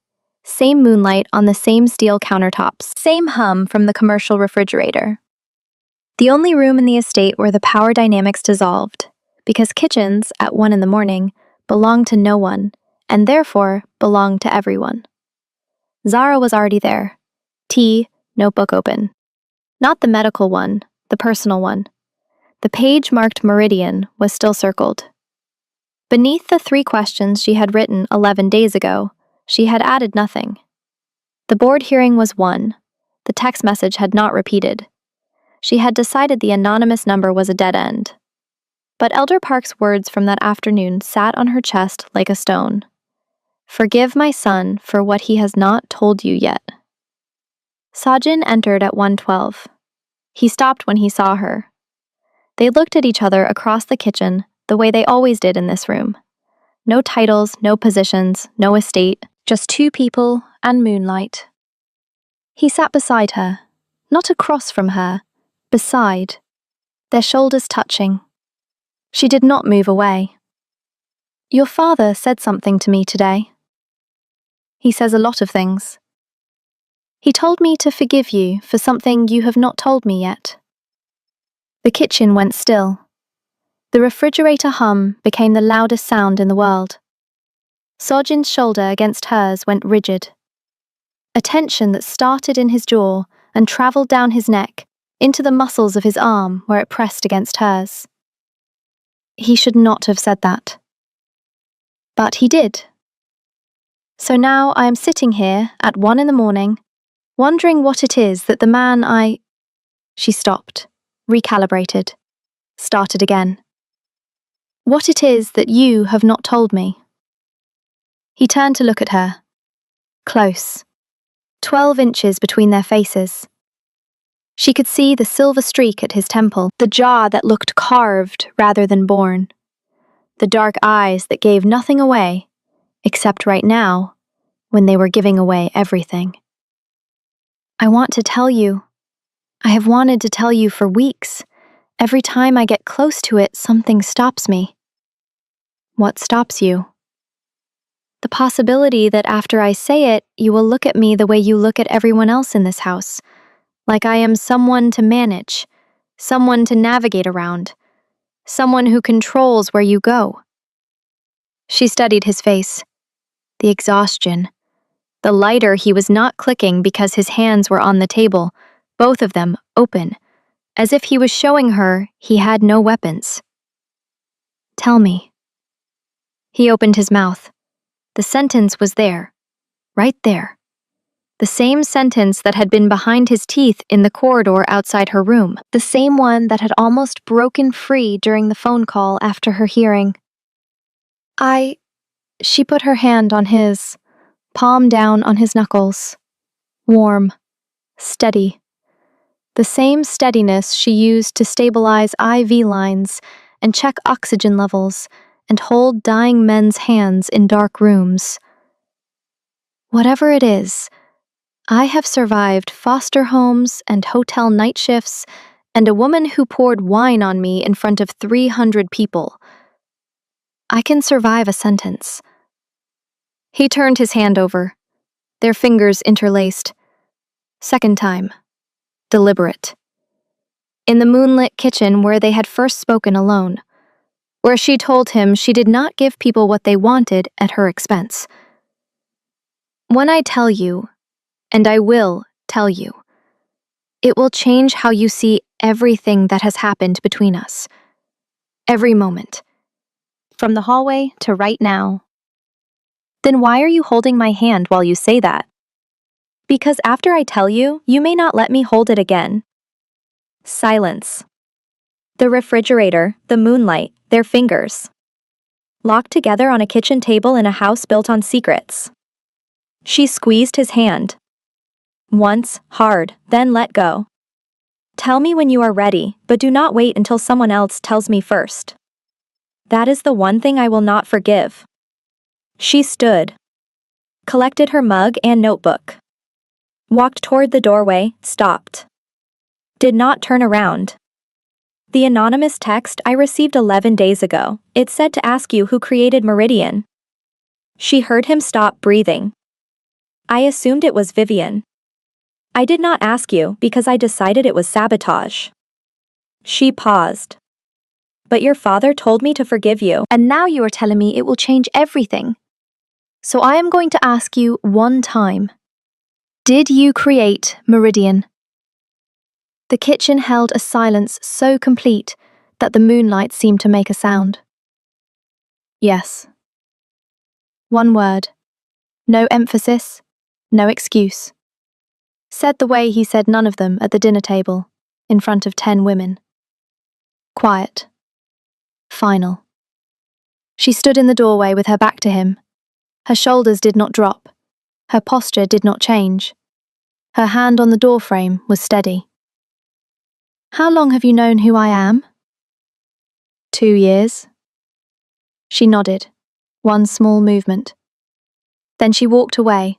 Same moonlight on the same steel countertops. Same hum from the commercial refrigerator. The only room in the estate where the power dynamics dissolved, because kitchens, at 1 in the morning, belong to no one, and therefore belong to everyone. Zara was already there. Tea, notebook open. Not the medical one, the personal one. The page marked Meridian was still circled. Beneath the 3 questions she had written 11 days ago, she had added nothing. The board hearing was 1. The text message had not repeated. She had decided the anonymous number was a dead end. But Elder Park's words from that afternoon sat on her chest like a stone. Forgive my son for what he has not told you yet. Sajin entered at 1:12. He stopped when he saw her. They looked at each other across the kitchen the way they always did in this room. No titles, no positions, no estate, just 2 people and moonlight. He sat beside her, not across from her, beside, their shoulders touching. She did not move away. Your father said something to me today. He says a lot of things. He told me to forgive you for something you have not told me yet. The kitchen went still. The refrigerator hum became the loudest sound in the world. Sojin's shoulder against hers went rigid. A tension that started in his jaw and traveled down his neck, into the muscles of his arm where it pressed against hers. He should not have said that. But he did. So now I am sitting here at 1 a.m, wondering what it is that the man She stopped, recalibrated, started again. What it is that you have not told me. He turned to look at her. Close. 12 inches between their faces. She could see the silver streak at his temple, the jaw that looked carved rather than born, the dark eyes that gave nothing away, except right now, when they were giving away everything. I want to tell you. I have wanted to tell you for weeks. Every time I get close to it, something stops me. What stops you? The possibility that after I say it, you will look at me the way you look at everyone else in this house, like I am someone to manage, someone to navigate around, someone who controls where you go. She studied his face, the exhaustion, the lighter he was not clicking because his hands were on the table, both of them open, as if he was showing her he had no weapons. Tell me. He opened his mouth. The sentence was there, right there. The same sentence that had been behind his teeth in the corridor outside her room. The same one that had almost broken free during the phone call after her hearing. She put her hand on his, palm down on his knuckles. Warm, steady. The same steadiness she used to stabilize IV lines and check oxygen levels and hold dying men's hands in dark rooms. Whatever it is, I have survived foster homes and hotel night shifts and a woman who poured wine on me in front of 300 people. I can survive a sentence. He turned his hand over, their fingers interlaced. Second time. Deliberate. In the moonlit kitchen where they had first spoken alone, where she told him she did not give people what they wanted at her expense. When I tell you, and I will tell you, it will change how you see everything that has happened between us. Every moment. From the hallway to right now. Then why are you holding my hand while you say that? Because after I tell you, you may not let me hold it again. Silence. The refrigerator, the moonlight, their fingers. Locked together on a kitchen table in a house built on secrets. She squeezed his hand. Once, hard, then let go. Tell me when you are ready, but do not wait until someone else tells me first. That is the one thing I will not forgive. She stood. Collected her mug and notebook. Walked toward the doorway, stopped. Did not turn around. The anonymous text I received 11 days ago, it said to ask you who created Meridian. She heard him stop breathing. I assumed it was Vivian. I did not ask you because I decided it was sabotage. She paused. But your father told me to forgive you. And now you are telling me it will change everything. So I am going to ask you one time. Did you create Meridian? The kitchen held a silence so complete that the moonlight seemed to make a sound. Yes. One word. No emphasis, no excuse. Said the way he said none of them at the dinner table, in front of 10 women. Quiet. Final. She stood in the doorway with her back to him. Her shoulders did not drop. Her posture did not change. Her hand on the doorframe was steady. How long have you known who I am? 2 years. She nodded, one small movement. Then she walked away,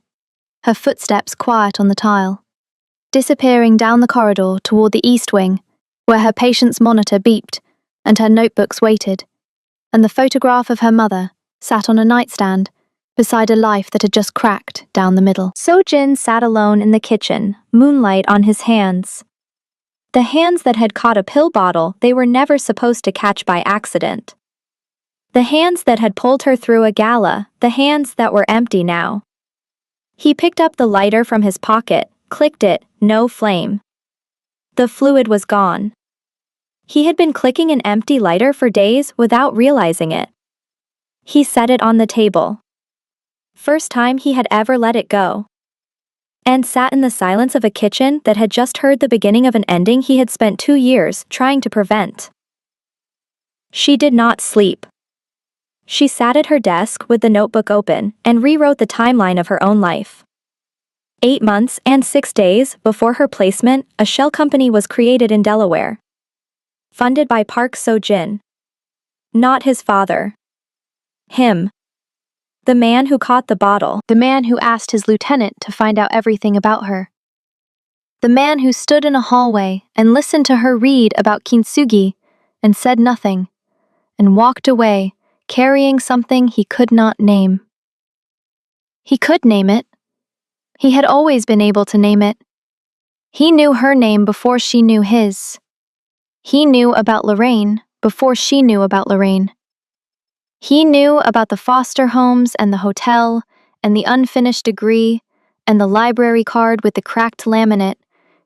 her footsteps quiet on the tile, disappearing down the corridor toward the east wing, where her patient's monitor beeped and her notebooks waited, and the photograph of her mother sat on a nightstand beside a life that had just cracked down the middle. Sojin sat alone in the kitchen, moonlight on his hands. The hands that had caught a pill bottle they were never supposed to catch by accident. The hands that had pulled her through a gala, the hands that were empty now. He picked up the lighter from his pocket, clicked it, no flame. The fluid was gone. He had been clicking an empty lighter for days without realizing it. He set it on the table. First time he had ever let it go. And sat in the silence of a kitchen that had just heard the beginning of an ending he had spent 2 years trying to prevent. She did not sleep. She sat at her desk with the notebook open and rewrote the timeline of her own life. 8 months and 6 days before her placement, a shell company was created in Delaware. Funded by Park So-jin. Not his father. Him. The man who caught the bottle. The man who asked his lieutenant to find out everything about her. The man who stood in a hallway and listened to her read about kintsugi and said nothing, and walked away, carrying something he could not name. He could name it. He had always been able to name it. He knew her name before she knew his. He knew about Lorraine before she knew about Lorraine. He knew about the foster homes and the hotel and the unfinished degree and the library card with the cracked laminate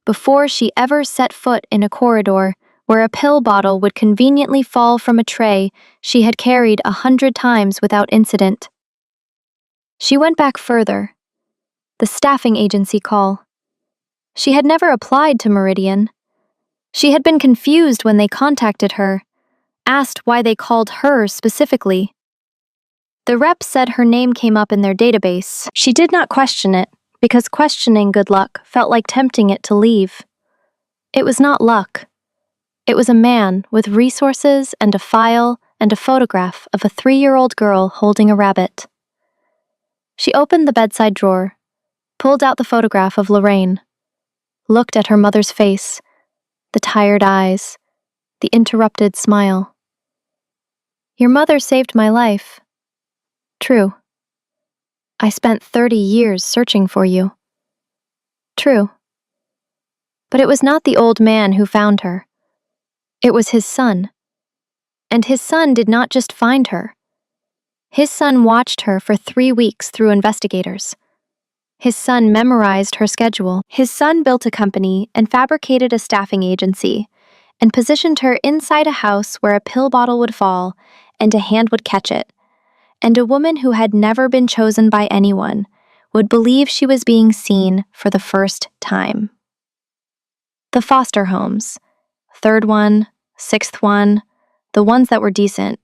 before she ever set foot in a corridor where a pill bottle would conveniently fall from a tray she had carried 100 times without incident. She went back further. The staffing agency call. She had never applied to Meridian. She had been confused when they contacted her, asked why they called her specifically. The rep said her name came up in their database. She did not question it, because questioning good luck felt like tempting it to leave. It was not luck. It was a man with resources and a file and a photograph of a 3-year-old girl holding a rabbit. She opened the bedside drawer, pulled out the photograph of Lorraine, looked at her mother's face, the tired eyes, the interrupted smile. Your mother saved my life. True. I spent 30 years searching for you. True. But it was not the old man who found her. It was his son. And his son did not just find her. His son watched her for 3 weeks through investigators. His son memorized her schedule. His son built a company and fabricated a staffing agency and positioned her inside a house where a pill bottle would fall and a hand would catch it, and a woman who had never been chosen by anyone would believe she was being seen for the first time. The foster homes, 3rd one, 6th one, the ones that were decent,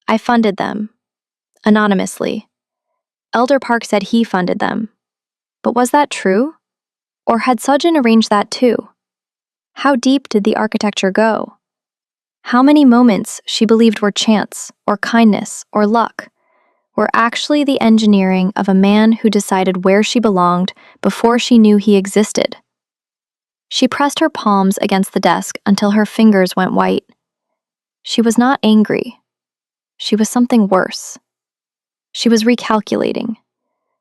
I funded them, anonymously. Elder Park said he funded them. But was that true? Or had Sujin arranged that too? How deep did the architecture go? How many moments she believed were chance, or kindness, or luck, were actually the engineering of a man who decided where she belonged before she knew he existed? She pressed her palms against the desk until her fingers went white. She was not angry. She was something worse. She was recalculating,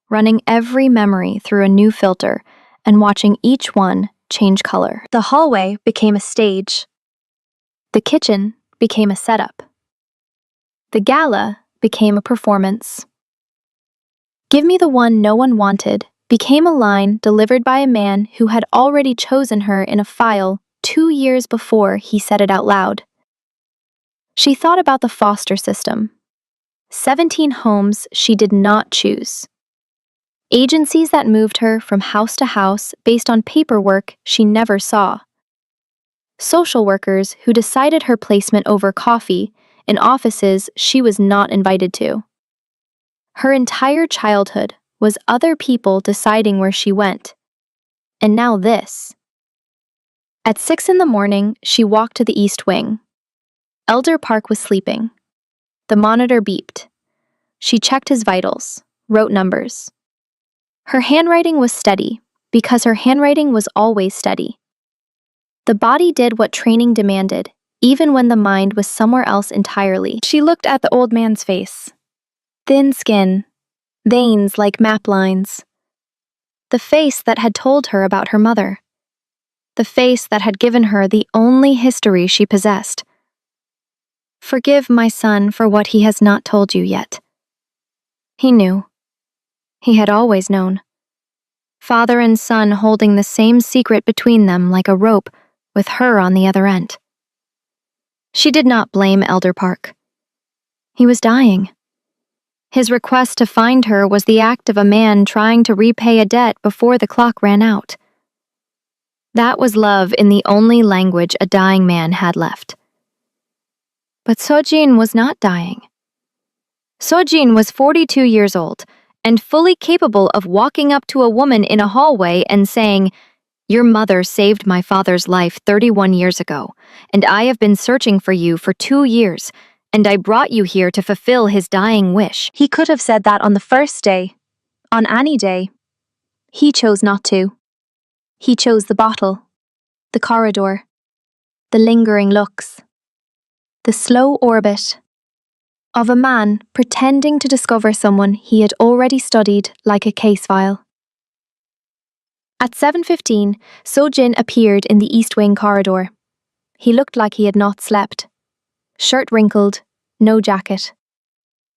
running every memory through a new filter and watching each one change color. The hallway became a stage. The kitchen became a setup. The gala became a performance. Give me the one no one wanted became a line delivered by a man who had already chosen her in a file 2 years before he said it out loud. She thought about the foster system. 17 homes she did not choose. Agencies that moved her from house to house based on paperwork she never saw. Social workers who decided her placement over coffee in offices she was not invited to. Her entire childhood was other people deciding where she went. And now this. At 6 in the morning, she walked to the East Wing. Elder Park was sleeping. The monitor beeped. She checked his vitals, wrote numbers. Her handwriting was steady, because her handwriting was always steady. The body did what training demanded, even when the mind was somewhere else entirely. She looked at the old man's face. Thin skin, veins like map lines. The face that had told her about her mother. The face that had given her the only history she possessed. Forgive my son for what he has not told you yet. He knew. He had always known. Father and son holding the same secret between them like a rope, with her on the other end. She did not blame Elder Park. He was dying. His request to find her was the act of a man trying to repay a debt before the clock ran out. That was love in the only language a dying man had left. But Sojin was not dying. Sojin was 42 years old and fully capable of walking up to a woman in a hallway and saying, "Your mother saved my father's life 31 years ago, and I have been searching for you for 2 years, and I brought you here to fulfill his dying wish." He could have said that on the first day, on any day. He chose not to. He chose the bottle, the corridor, the lingering looks, the slow orbit of a man pretending to discover someone he had already studied like a case file. At 7:15, Sojin appeared in the East Wing corridor. He looked like he had not slept. Shirt wrinkled, no jacket.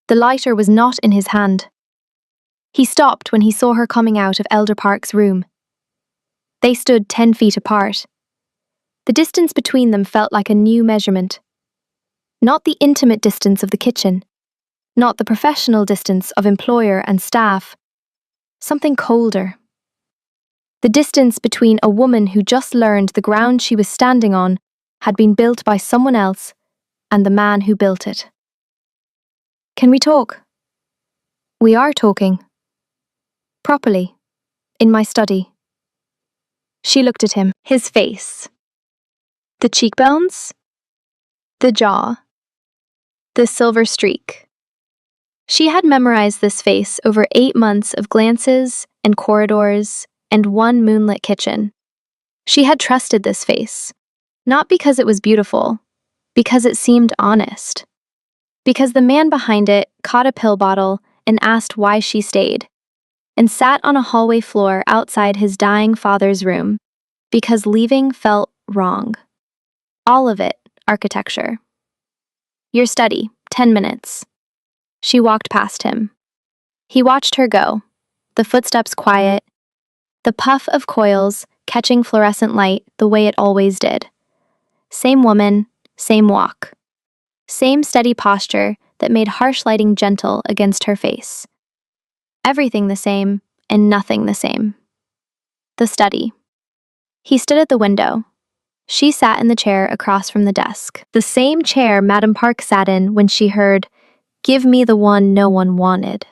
The lighter was not in his hand. He stopped when he saw her coming out of Elder Park's room. They stood 10 feet apart. The distance between them felt like a new measurement. Not the intimate distance of the kitchen, not the professional distance of employer and staff. Something colder. The distance between a woman who just learned the ground she was standing on had been built by someone else and the man who built it. "Can we talk?" "We are talking. Properly. In my study." She looked at him. His face. The cheekbones. The jaw. The silver streak. She had memorized this face over 8 months of glances and corridors and one moonlit kitchen. She had trusted this face, not because it was beautiful, because it seemed honest. Because the man behind it caught a pill bottle and asked why she stayed, and sat on a hallway floor outside his dying father's room, because leaving felt wrong. All of it, architecture. "Your study, 10 minutes. She walked past him. He watched her go, the footsteps quiet, the puff of coils catching fluorescent light the way it always did. Same woman, same walk. Same steady posture that made harsh lighting gentle against her face. Everything the same, and nothing the same. The study. He stood at the window. She sat in the chair across from the desk, the same chair Madame Park sat in when she heard, "Give me the one no one wanted."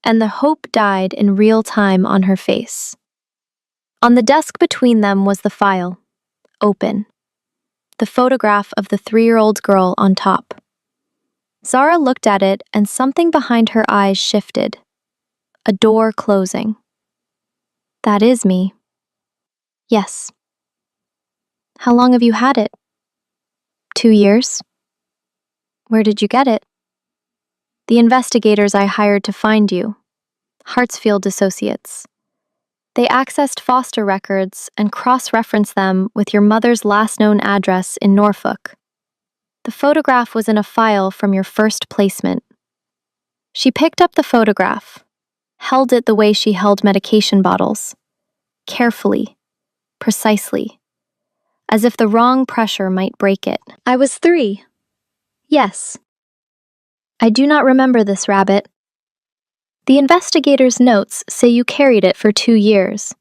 And the hope died in real time on her face. On the desk between them was the file, open. The photograph of the 3-year-old girl on top. Zara looked at it and something behind her eyes shifted. A door closing. "That is me." "Yes." "How long have you had it?" 2 years. "Where did you get it?" "The investigators I hired to find you. Hartsfield Associates. They accessed foster records and cross-referenced them with your mother's last known address in Norfolk. The photograph was in a file from your first placement." She picked up the photograph, held it the way she held medication bottles. Carefully, precisely, as if the wrong pressure might break it. "I was 3. Yes. I do not remember this rabbit. The investigator's notes say you carried it for 2 years.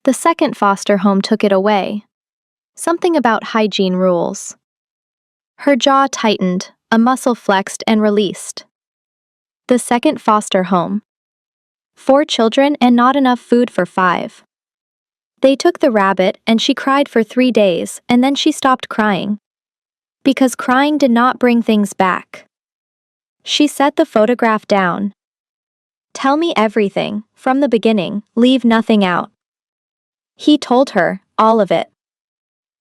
The second foster home took it away. Something about hygiene rules." Her jaw tightened, a muscle flexed and released. The second foster home. 4 children and not enough food for 5. They took the rabbit and she cried for 3 days and then she stopped crying. Because crying did not bring things back. She set the photograph down. "Tell me everything, from the beginning, leave nothing out." He told her, all of it.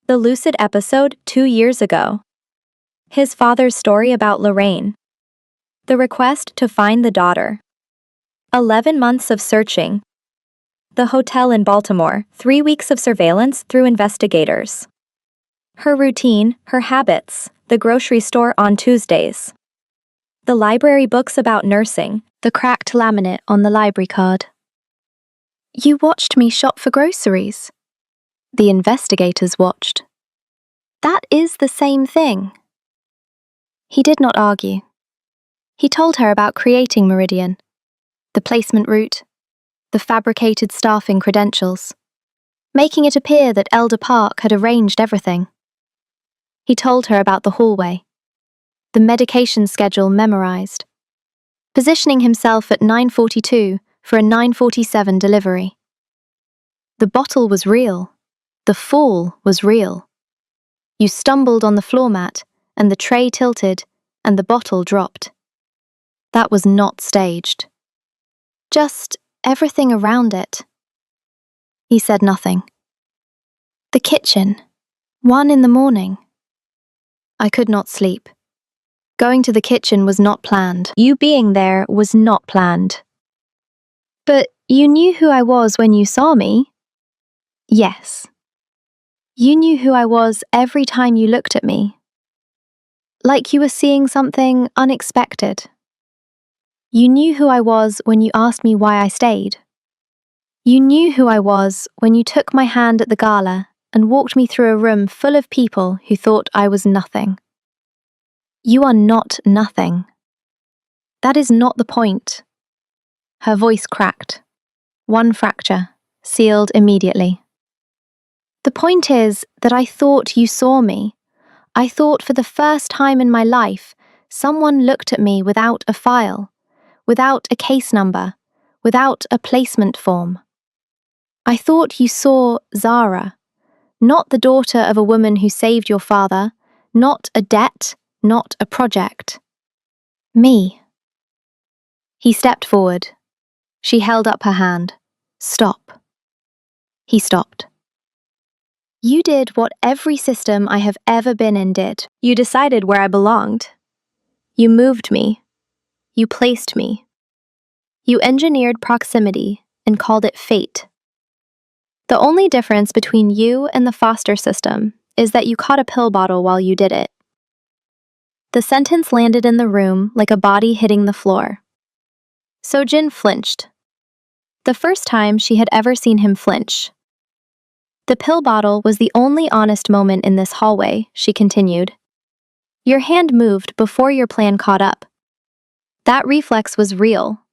The lucid episode 2 years ago. His father's story about Lorraine. The request to find the daughter. 11 months of searching. The hotel in Baltimore, 3 weeks of surveillance through investigators. Her routine, her habits, the grocery store on Tuesdays. The library books about nursing, the cracked laminate on the library card. You watched me shop for groceries. The investigators watched. That is the same thing. He did not argue. He told her about creating Meridian, the placement route, the fabricated staffing credentials, making it appear that Elder Park had arranged everything. He told her about the hallway, the medication schedule memorized, positioning himself at 9:42 for a 9:47 delivery. The bottle was real. The fall was real. You stumbled on the floor mat, and the tray tilted, and the bottle dropped. That was not staged. Just everything around it. He said nothing. The kitchen, 1 in the morning. I could not sleep. Going to the kitchen was not planned. You being there was not planned. But you knew who I was when you saw me. Yes. You knew who I was every time you looked at me. Like you were seeing something unexpected. You knew who I was when you asked me why I stayed. You knew who I was when you took my hand at the gala and walked me through a room full of people who thought I was nothing. You are not nothing. That is not the point. Her voice cracked. One fracture, sealed immediately. The point is that I thought you saw me. I thought for the first time in my life, someone looked at me without a file, without a case number, without a placement form. I thought you saw Zara, not the daughter of a woman who saved your father, not a debt, not a project. Me. He stepped forward. She held up her hand. Stop. He stopped. You did what every system I have ever been in did. You decided where I belonged. You moved me. You placed me. You engineered proximity and called it fate. The only difference between you and the foster system is that you caught a pill bottle while you did it. The sentence landed in the room like a body hitting the floor. Sojin flinched. The first time she had ever seen him flinch. The pill bottle was the only honest moment in this hallway, she continued. Your hand moved before your plan caught up. That reflex was real.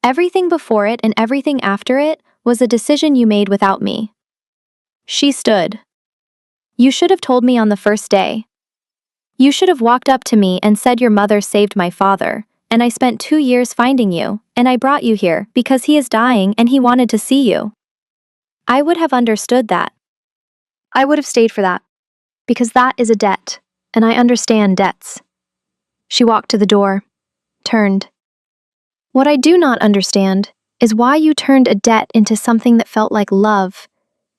Everything before it and everything after it was a decision you made without me. She stood. You should have told me on the first day. You should have walked up to me and said your mother saved my father, and I spent 2 years finding you, and I brought you here because he is dying and he wanted to see you. I would have understood that. I would have stayed for that, because that is a debt, and I understand debts. She walked to the door, turned. What I do not understand is why you turned a debt into something that felt like love,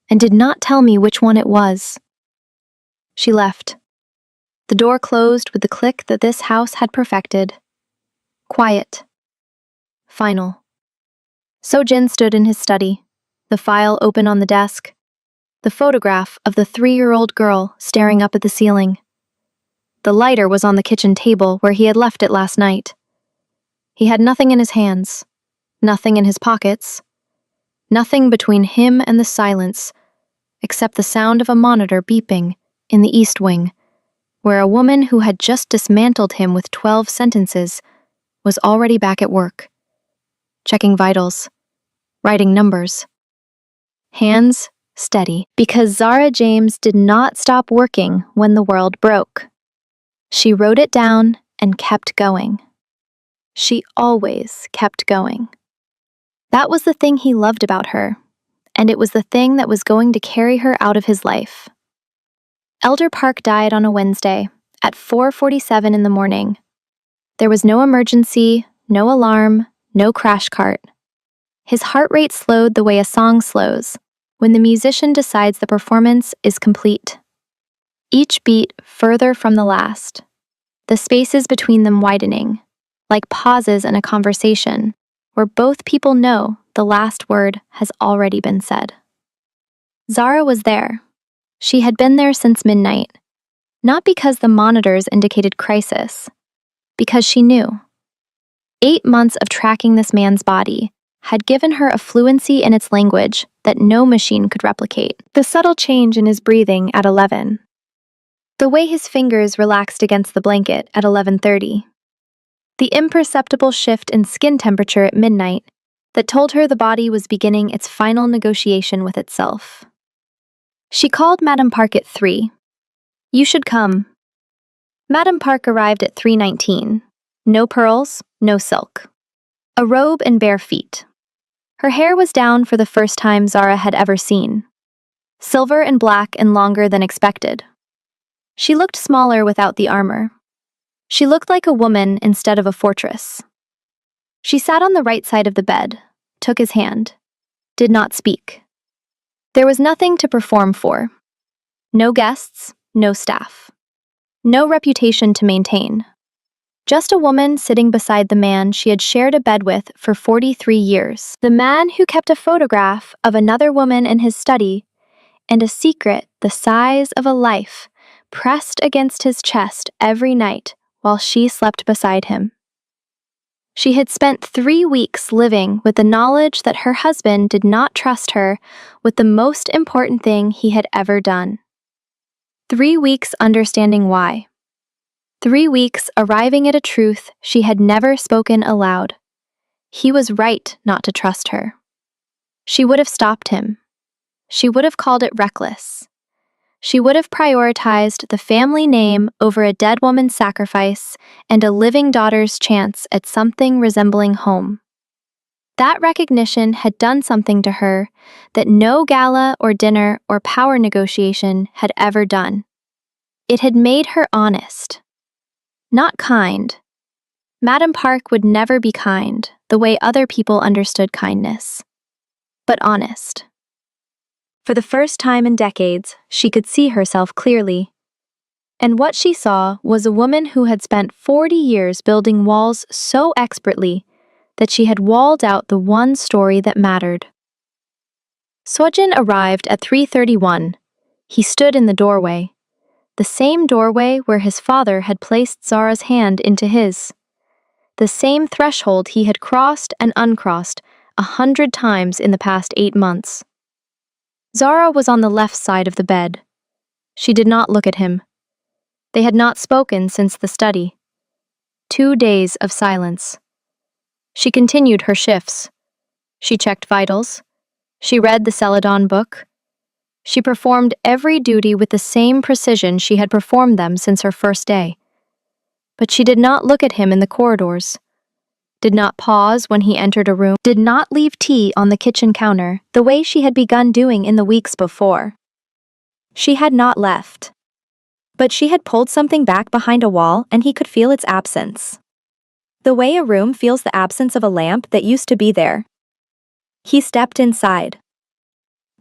and did not tell me which one it was. She left. The door closed with the click that this house had perfected. Quiet. Final. Sojin stood in his study, the file open on the desk, the photograph of the 3-year-old girl staring up at the ceiling. The lighter was on the kitchen table where he had left it last night. He had nothing in his hands, nothing in his pockets, nothing between him and the silence, except the sound of a monitor beeping in the East Wing, where a woman who had just dismantled him with 12 sentences was already back at work, checking vitals, writing numbers. Hands steady, because Zara James did not stop working when the world broke. She wrote it down and kept going. She always kept going. That was the thing he loved about her, and it was the thing that was going to carry her out of his life. Elder Park died on a Wednesday at 4:47 in the morning. There was no emergency, no alarm, no crash cart. His heart rate slowed the way a song slows when the musician decides the performance is complete. Each beat further from the last, the spaces between them widening, like pauses in a conversation where both people know the last word has already been said. Zara was there. She had been there since midnight, Not because the monitors indicated crisis, because she knew. 8 months of tracking this man's body had given her a fluency in its language that no machine could replicate. The subtle change in his breathing at 11. The way his fingers relaxed against the blanket at 11:30. The imperceptible shift in skin temperature at midnight that told her the body was beginning its final negotiation with itself. She called Madame Park at 3. "You should come." Madame Park arrived at 3:19. No pearls, no silk. A robe and bare feet. Her hair was down for the first time Zara had ever seen. Silver and black and longer than expected. She looked smaller without the armor. She looked like a woman instead of a fortress. She sat on the right side of the bed, took his hand, did not speak. There was nothing to perform for. No guests, no staff. No reputation to maintain. Just a woman sitting beside the man she had shared a bed with for 43 years. The man who kept a photograph of another woman in his study, and a secret the size of a life pressed against his chest every night while she slept beside him. She had spent 3 weeks living with the knowledge that her husband did not trust her with the most important thing he had ever done. 3 weeks understanding why. 3 weeks arriving at a truth she had never spoken aloud. He was right not to trust her. She would have stopped him. She would have called it reckless. She would have prioritized the family name over a dead woman's sacrifice and a living daughter's chance at something resembling home. That recognition had done something to her that no gala or dinner or power negotiation had ever done. It had made her honest. Not kind. Madame Park would never be kind the way other people understood kindness. But honest. For the first time in decades, she could see herself clearly. And what she saw was a woman who had spent 40 years building walls so expertly that she had walled out the one story that mattered. Sojin arrived at 3:31. He stood in the doorway. The same doorway where his father had placed Zara's hand into his. The same threshold he had crossed and uncrossed 100 times in the past 8 months. Zara was on the left side of the bed. She did not look at him. They had not spoken since the study. 2 days of silence. She continued her shifts. She checked vitals. She read the Celadon book. She performed every duty with the same precision she had performed them since her first day. But she did not look at him in the corridors, did not pause when he entered a room, did not leave tea on the kitchen counter the way she had begun doing in the weeks before. She had not left. But she had pulled something back behind a wall and he could feel its absence. The way a room feels the absence of a lamp that used to be there. He stepped inside.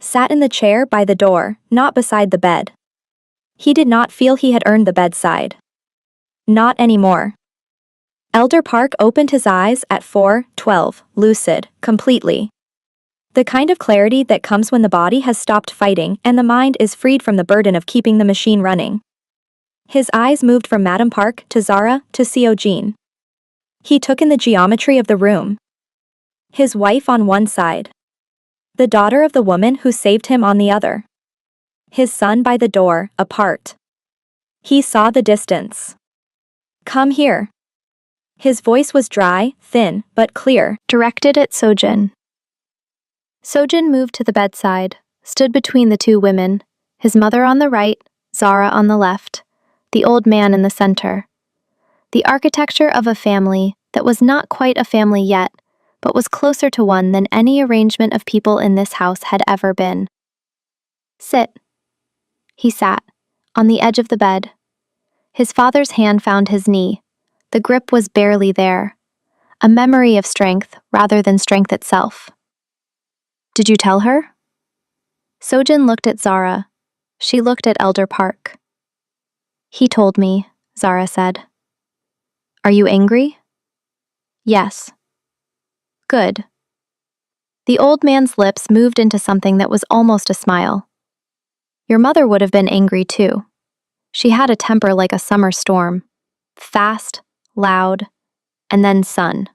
Sat in the chair by the door, not beside the bed. He did not feel he had earned the bedside. Not anymore. Elder Park opened his eyes at 4:12, lucid, completely. The kind of clarity that comes when the body has stopped fighting and the mind is freed from the burden of keeping the machine running. His eyes moved from Madame Park to Zara to Seo-jin. He took in the geometry of the room. His wife on one side. The daughter of the woman who saved him on the other. His son by the door, apart. He saw the distance. "Come here." His voice was dry, thin, but clear, directed at Sojin. Sojin moved to the bedside, stood between the two women, his mother on the right, Zara on the left, the old man in the center. The architecture of a family that was not quite a family yet, but was closer to one than any arrangement of people in this house had ever been. "Sit." He sat, on the edge of the bed. His father's hand found his knee. The grip was barely there, a memory of strength rather than strength itself. "Did you tell her?" Sojin looked at Zara. She looked at Elder Park. "He told me," Zara said. "Are you angry?" "Yes." "Good." The old man's lips moved into something that was almost a smile. "Your mother would have been angry too. She had a temper like a summer storm. Fast, loud, and then sun.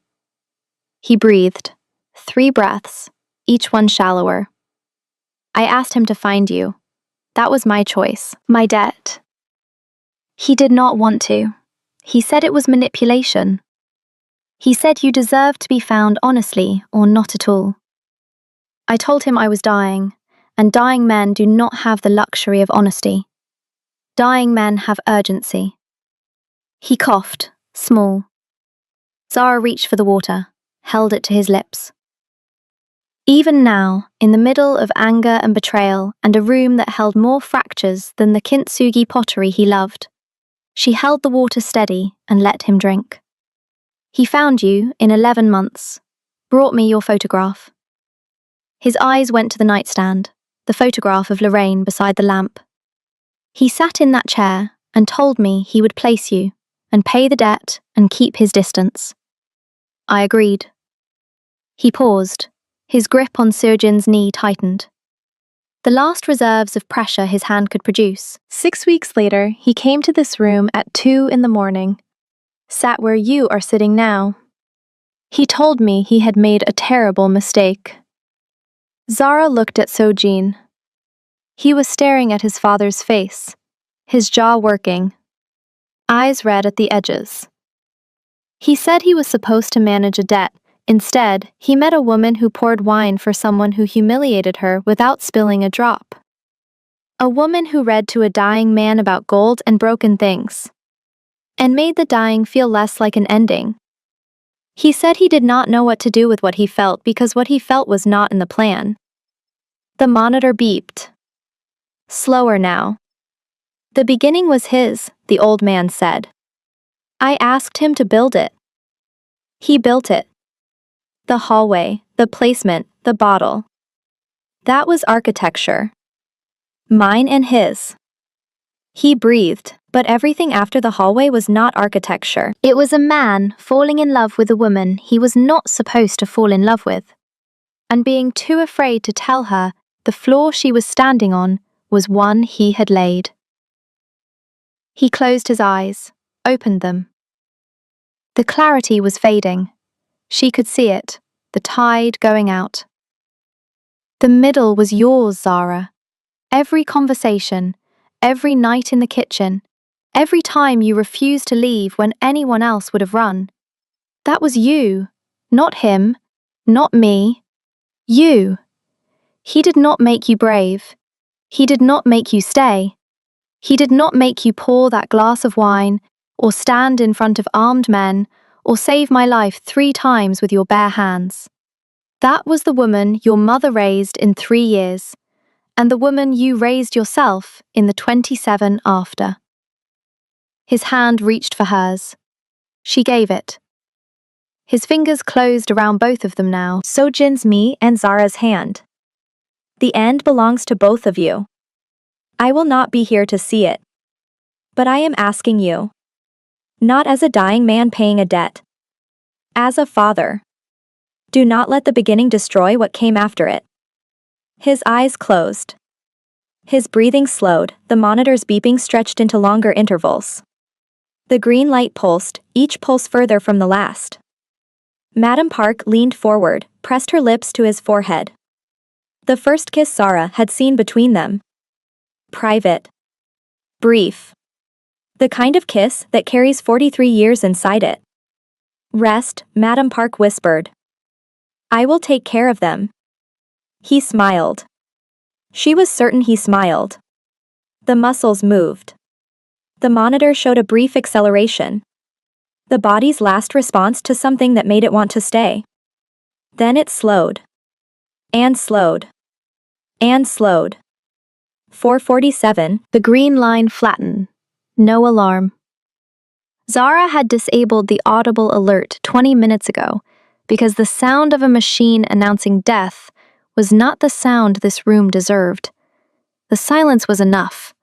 He breathed. 3 breaths, each one shallower. I asked him to find you. That was my choice. My debt. He did not want to. He said it was manipulation. He said you deserved to be found honestly or not at all. I told him I was dying, and dying men do not have the luxury of honesty. Dying men have urgency. He coughed, small. Zara reached for the water, held it to his lips. Even now, in the middle of anger and betrayal and a room that held more fractures than the kintsugi pottery he loved, she held the water steady and let him drink. He found you in 11 months, brought me your photograph. His eyes went to the nightstand, the photograph of Lorraine beside the lamp. He sat in that chair and told me he would place you and pay the debt and keep his distance. I agreed. He paused. His grip on Surgeon's knee tightened. The last reserves of pressure his hand could produce. 6 weeks later, he came to this room at 2 in the morning, sat where you are sitting now. He told me he had made a terrible mistake. Zara looked at Sojin. He was staring at his father's face, his jaw working, eyes red at the edges. He said he was supposed to manage a debt. Instead, he met a woman who poured wine for someone who humiliated her without spilling a drop. A woman who read to a dying man about gold and broken things, and made the dying feel less like an ending. He said he did not know what to do with what he felt because what he felt was not in the plan. The monitor beeped. Slower now. The beginning was his, the old man said. I asked him to build it. He built it. The hallway, the placement, the bottle. That was architecture. Mine and his. He breathed, but everything after the hallway was not architecture. It was a man falling in love with a woman he was not supposed to fall in love with, and being too afraid to tell her the floor she was standing on was one he had laid. He closed his eyes, opened them. The clarity was fading. She could see it, the tide going out. The middle was yours, Zara. Every conversation, every night in the kitchen, every time you refused to leave when anyone else would have run. That was you, not him, not me. You. He did not make you brave. He did not make you stay. He did not make you pour that glass of wine, or stand in front of armed men, or save my life 3 times with your bare hands. That was the woman your mother raised in 3 years, and the woman you raised yourself in the 27 after. His hand reached for hers. She gave it. His fingers closed around both of them now. Sojin's me and Zara's hand. The end belongs to both of you. I will not be here to see it. But I am asking you. Not as a dying man paying a debt. As a father. Do not let the beginning destroy what came after it. His eyes closed. His breathing slowed, the monitor's beeping stretched into longer intervals. The green light pulsed, each pulse further from the last. Madame Park leaned forward, pressed her lips to his forehead. The first kiss Zara had seen between them. Private. Brief. The kind of kiss that carries 43 years inside it. Rest, Madame Park whispered. I will take care of them. He smiled. She was certain he smiled. The muscles moved. The monitor showed a brief acceleration. The body's last response to something that made it want to stay. Then it slowed. And slowed. And slowed. 4:47, the green line flattened. No alarm. Zara had disabled the audible alert 20 minutes ago because the sound of a machine announcing death was not the sound this room deserved. The silence was enough.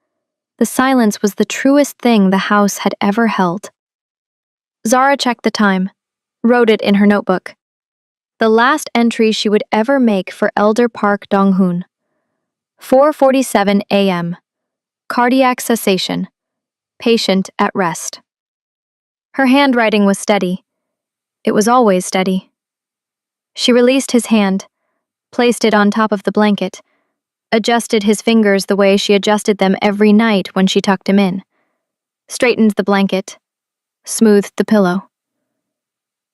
The silence was the truest thing the house had ever held. Zara checked the time, wrote it in her notebook. The last entry she would ever make for Elder Park Donghoon. 4:47 a.m. Cardiac cessation. patient, at rest. Her handwriting was steady. It was always steady. She released his hand, placed it on top of the blanket, adjusted his fingers the way she adjusted them every night when she tucked him in, straightened the blanket, smoothed the pillow.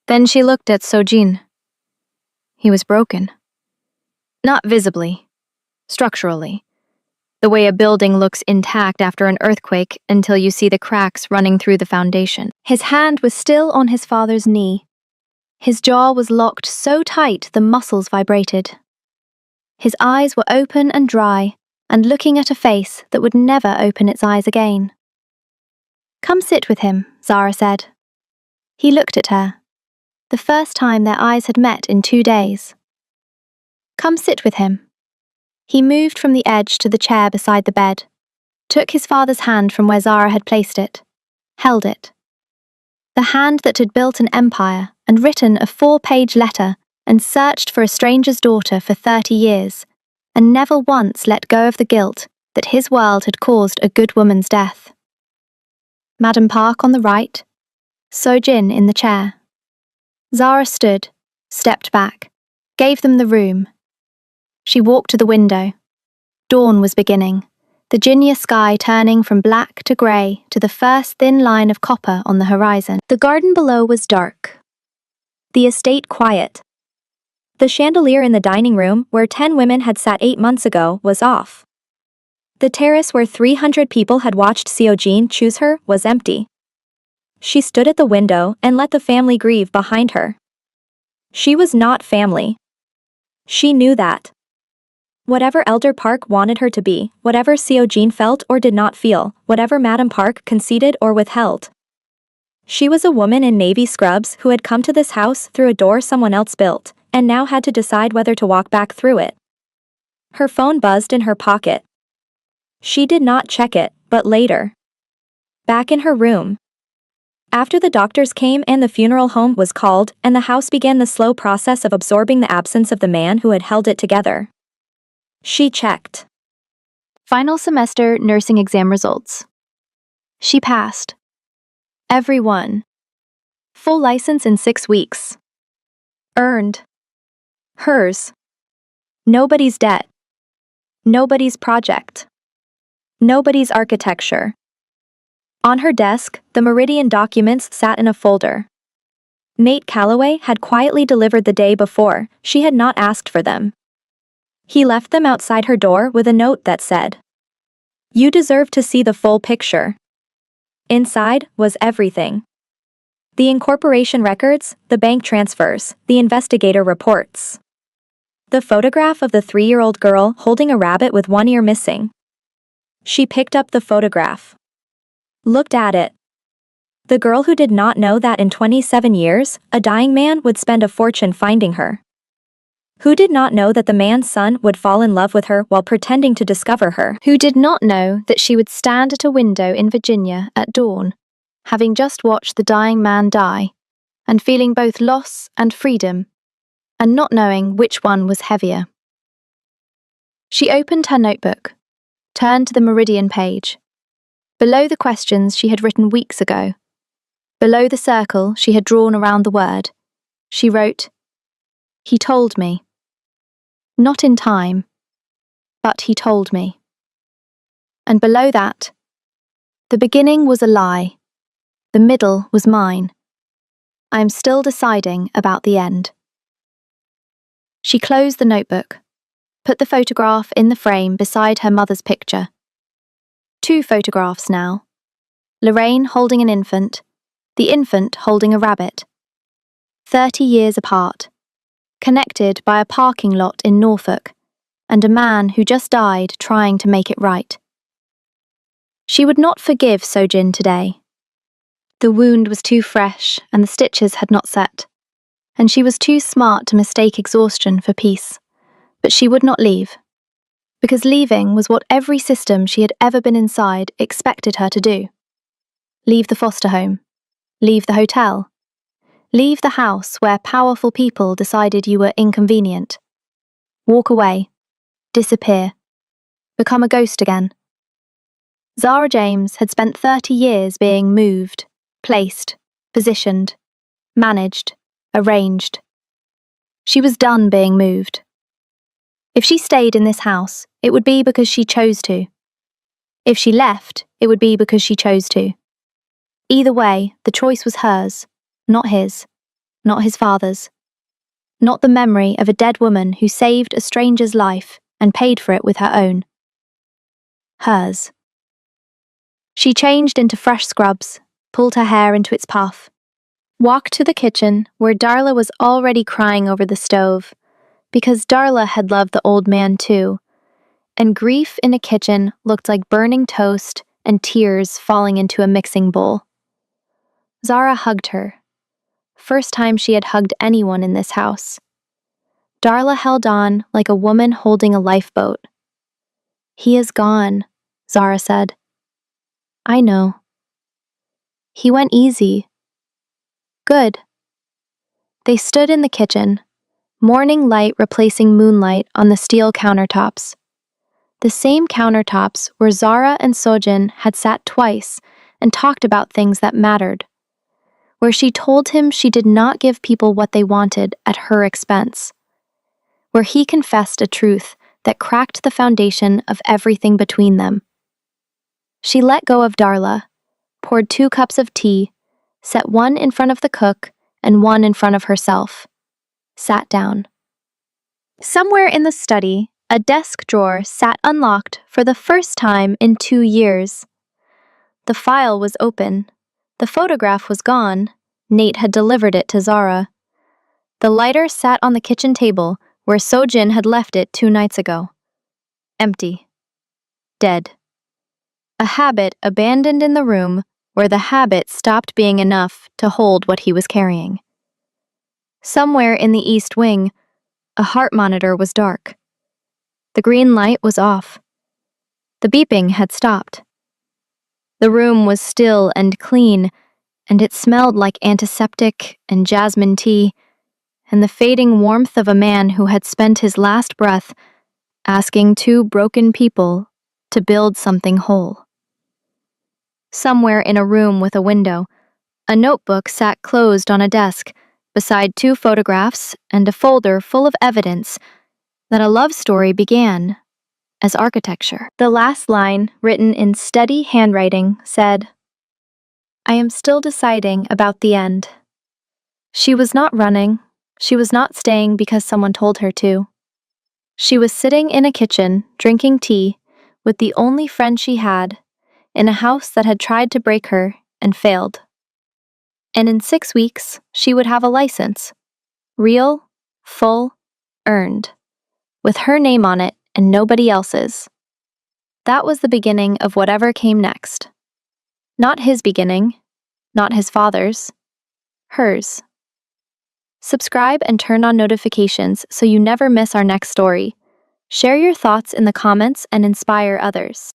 Then she looked at Sojin. He was broken. Not visibly, structurally, the way a building looks intact after an earthquake until you see the cracks running through the foundation. His hand was still on his father's knee. His jaw was locked so tight the muscles vibrated. His eyes were open and dry, and looking at a face that would never open its eyes again. "Come sit with him," Zara said. He looked at her, the first time their eyes had met in 2 days. "Come sit with him." He moved from the edge to the chair beside the bed, took his father's hand from where Zara had placed it, held it. The hand that had built an empire and written a 4-page letter and searched for a stranger's daughter for 30 years, and never once let go of the guilt that his world had caused a good woman's death. Madam Park on the right, Sojin in the chair. Zara stood, stepped back, gave them the room. She walked to the window. Dawn was beginning, the Jinya sky turning from black to grey to the first thin line of copper on the horizon. The garden below was dark. The estate quiet. The chandelier in the dining room, where 10 women had sat 8 months ago, was off. The terrace where 300 people had watched Sojin choose her was empty. She stood at the window and let the family grieve behind her. She was not family. She knew that. Whatever Elder Park wanted her to be, whatever Sojin felt or did not feel, whatever Madam Park conceded or withheld. She was a woman in navy scrubs who had come to this house through a door someone else built, and now had to decide whether to walk back through it. Her phone buzzed in her pocket. She did not check it, but later. Back in her room. After the doctors came and the funeral home was called, and the house began the slow process of absorbing the absence of the man who had held it together. She checked. Final semester nursing exam results. She passed. Every one. Full license in 6 weeks. Earned. Hers. Nobody's debt. Nobody's project. Nobody's architecture. On her desk, the Meridian documents sat in a folder. Nate Calloway had quietly delivered the day before. She had not asked for them. He left them outside her door with a note that said, "You deserve to see the full picture." Inside was everything. The incorporation records, the bank transfers, the investigator reports. The photograph of the 3-year-old girl holding a rabbit with one ear missing. She picked up the photograph. Looked at it. The girl who did not know that in 27 years, a dying man would spend a fortune finding her. Who did not know that the man's son would fall in love with her while pretending to discover her? Who did not know that she would stand at a window in Virginia at dawn, having just watched the dying man die, and feeling both loss and freedom, and not knowing which one was heavier? She opened her notebook, turned to the Meridian page. Below the questions she had written weeks ago, below the circle she had drawn around the word, she wrote, "He told me." Not in time, but he told me. And below that, the beginning was a lie, the middle was mine. I am still deciding about the end. She closed the notebook, put the photograph in the frame beside her mother's picture. 2 photographs now. Lorraine holding an infant, the infant holding a rabbit. 30 years apart, connected by a parking lot in Norfolk, and a man who just died trying to make it right. She would not forgive Sojin today. The wound was too fresh and the stitches had not set, and she was too smart to mistake exhaustion for peace. But she would not leave, because leaving was what every system she had ever been inside expected her to do. Leave the foster home. Leave the hotel. Leave the house where powerful people decided you were inconvenient. Walk away. Disappear. Become a ghost again. Zara James had spent 30 years being moved, placed, positioned, managed, arranged. She was done being moved. If she stayed in this house, it would be because she chose to. If she left, it would be because she chose to. Either way, the choice was hers, not his father's. Not the memory of a dead woman who saved a stranger's life and paid for it with her own. Hers. She changed into fresh scrubs, pulled her hair into its puff, walked to the kitchen where Darla was already crying over the stove, because Darla had loved the old man too, and grief in a kitchen looked like burning toast and tears falling into a mixing bowl. Zara hugged her. First time she had hugged anyone in this house. Darla held on like a woman holding a lifeboat. "He is gone," Zara said. "I know." "He went easy." "Good." They stood in the kitchen, morning light replacing moonlight on the steel countertops. The same countertops where Zara and Sojin had sat twice and talked about things that mattered, where she told him she did not give people what they wanted at her expense, where he confessed a truth that cracked the foundation of everything between them. She let go of Darla, poured 2 cups of tea, set one in front of the cook and one in front of herself, sat down. Somewhere in the study, a desk drawer sat unlocked for the first time in 2 years. The file was open. The photograph was gone. Nate had delivered it to Zara. The lighter sat on the kitchen table where Sojin had left it 2 nights ago. Empty. Dead. A habit abandoned in the room where the habit stopped being enough to hold what he was carrying. Somewhere in the east wing, a heart monitor was dark. The green light was off. The beeping had stopped. The room was still and clean, and it smelled like antiseptic and jasmine tea, and the fading warmth of a man who had spent his last breath asking 2 broken people to build something whole. Somewhere in a room with a window, a notebook sat closed on a desk beside 2 photographs and a folder full of evidence that a love story began as architecture. The last line, written in steady handwriting, said, "I am still deciding about the end." She was not running. She was not staying because someone told her to. She was sitting in a kitchen, drinking tea, with the only friend she had, in a house that had tried to break her and failed. And in 6 weeks, she would have a license. Real, full, earned. With her name on it and nobody else's. That was the beginning of whatever came next. Not his beginning, not his father's, hers. Subscribe and turn on notifications so you never miss our next story. Share your thoughts in the comments and inspire others.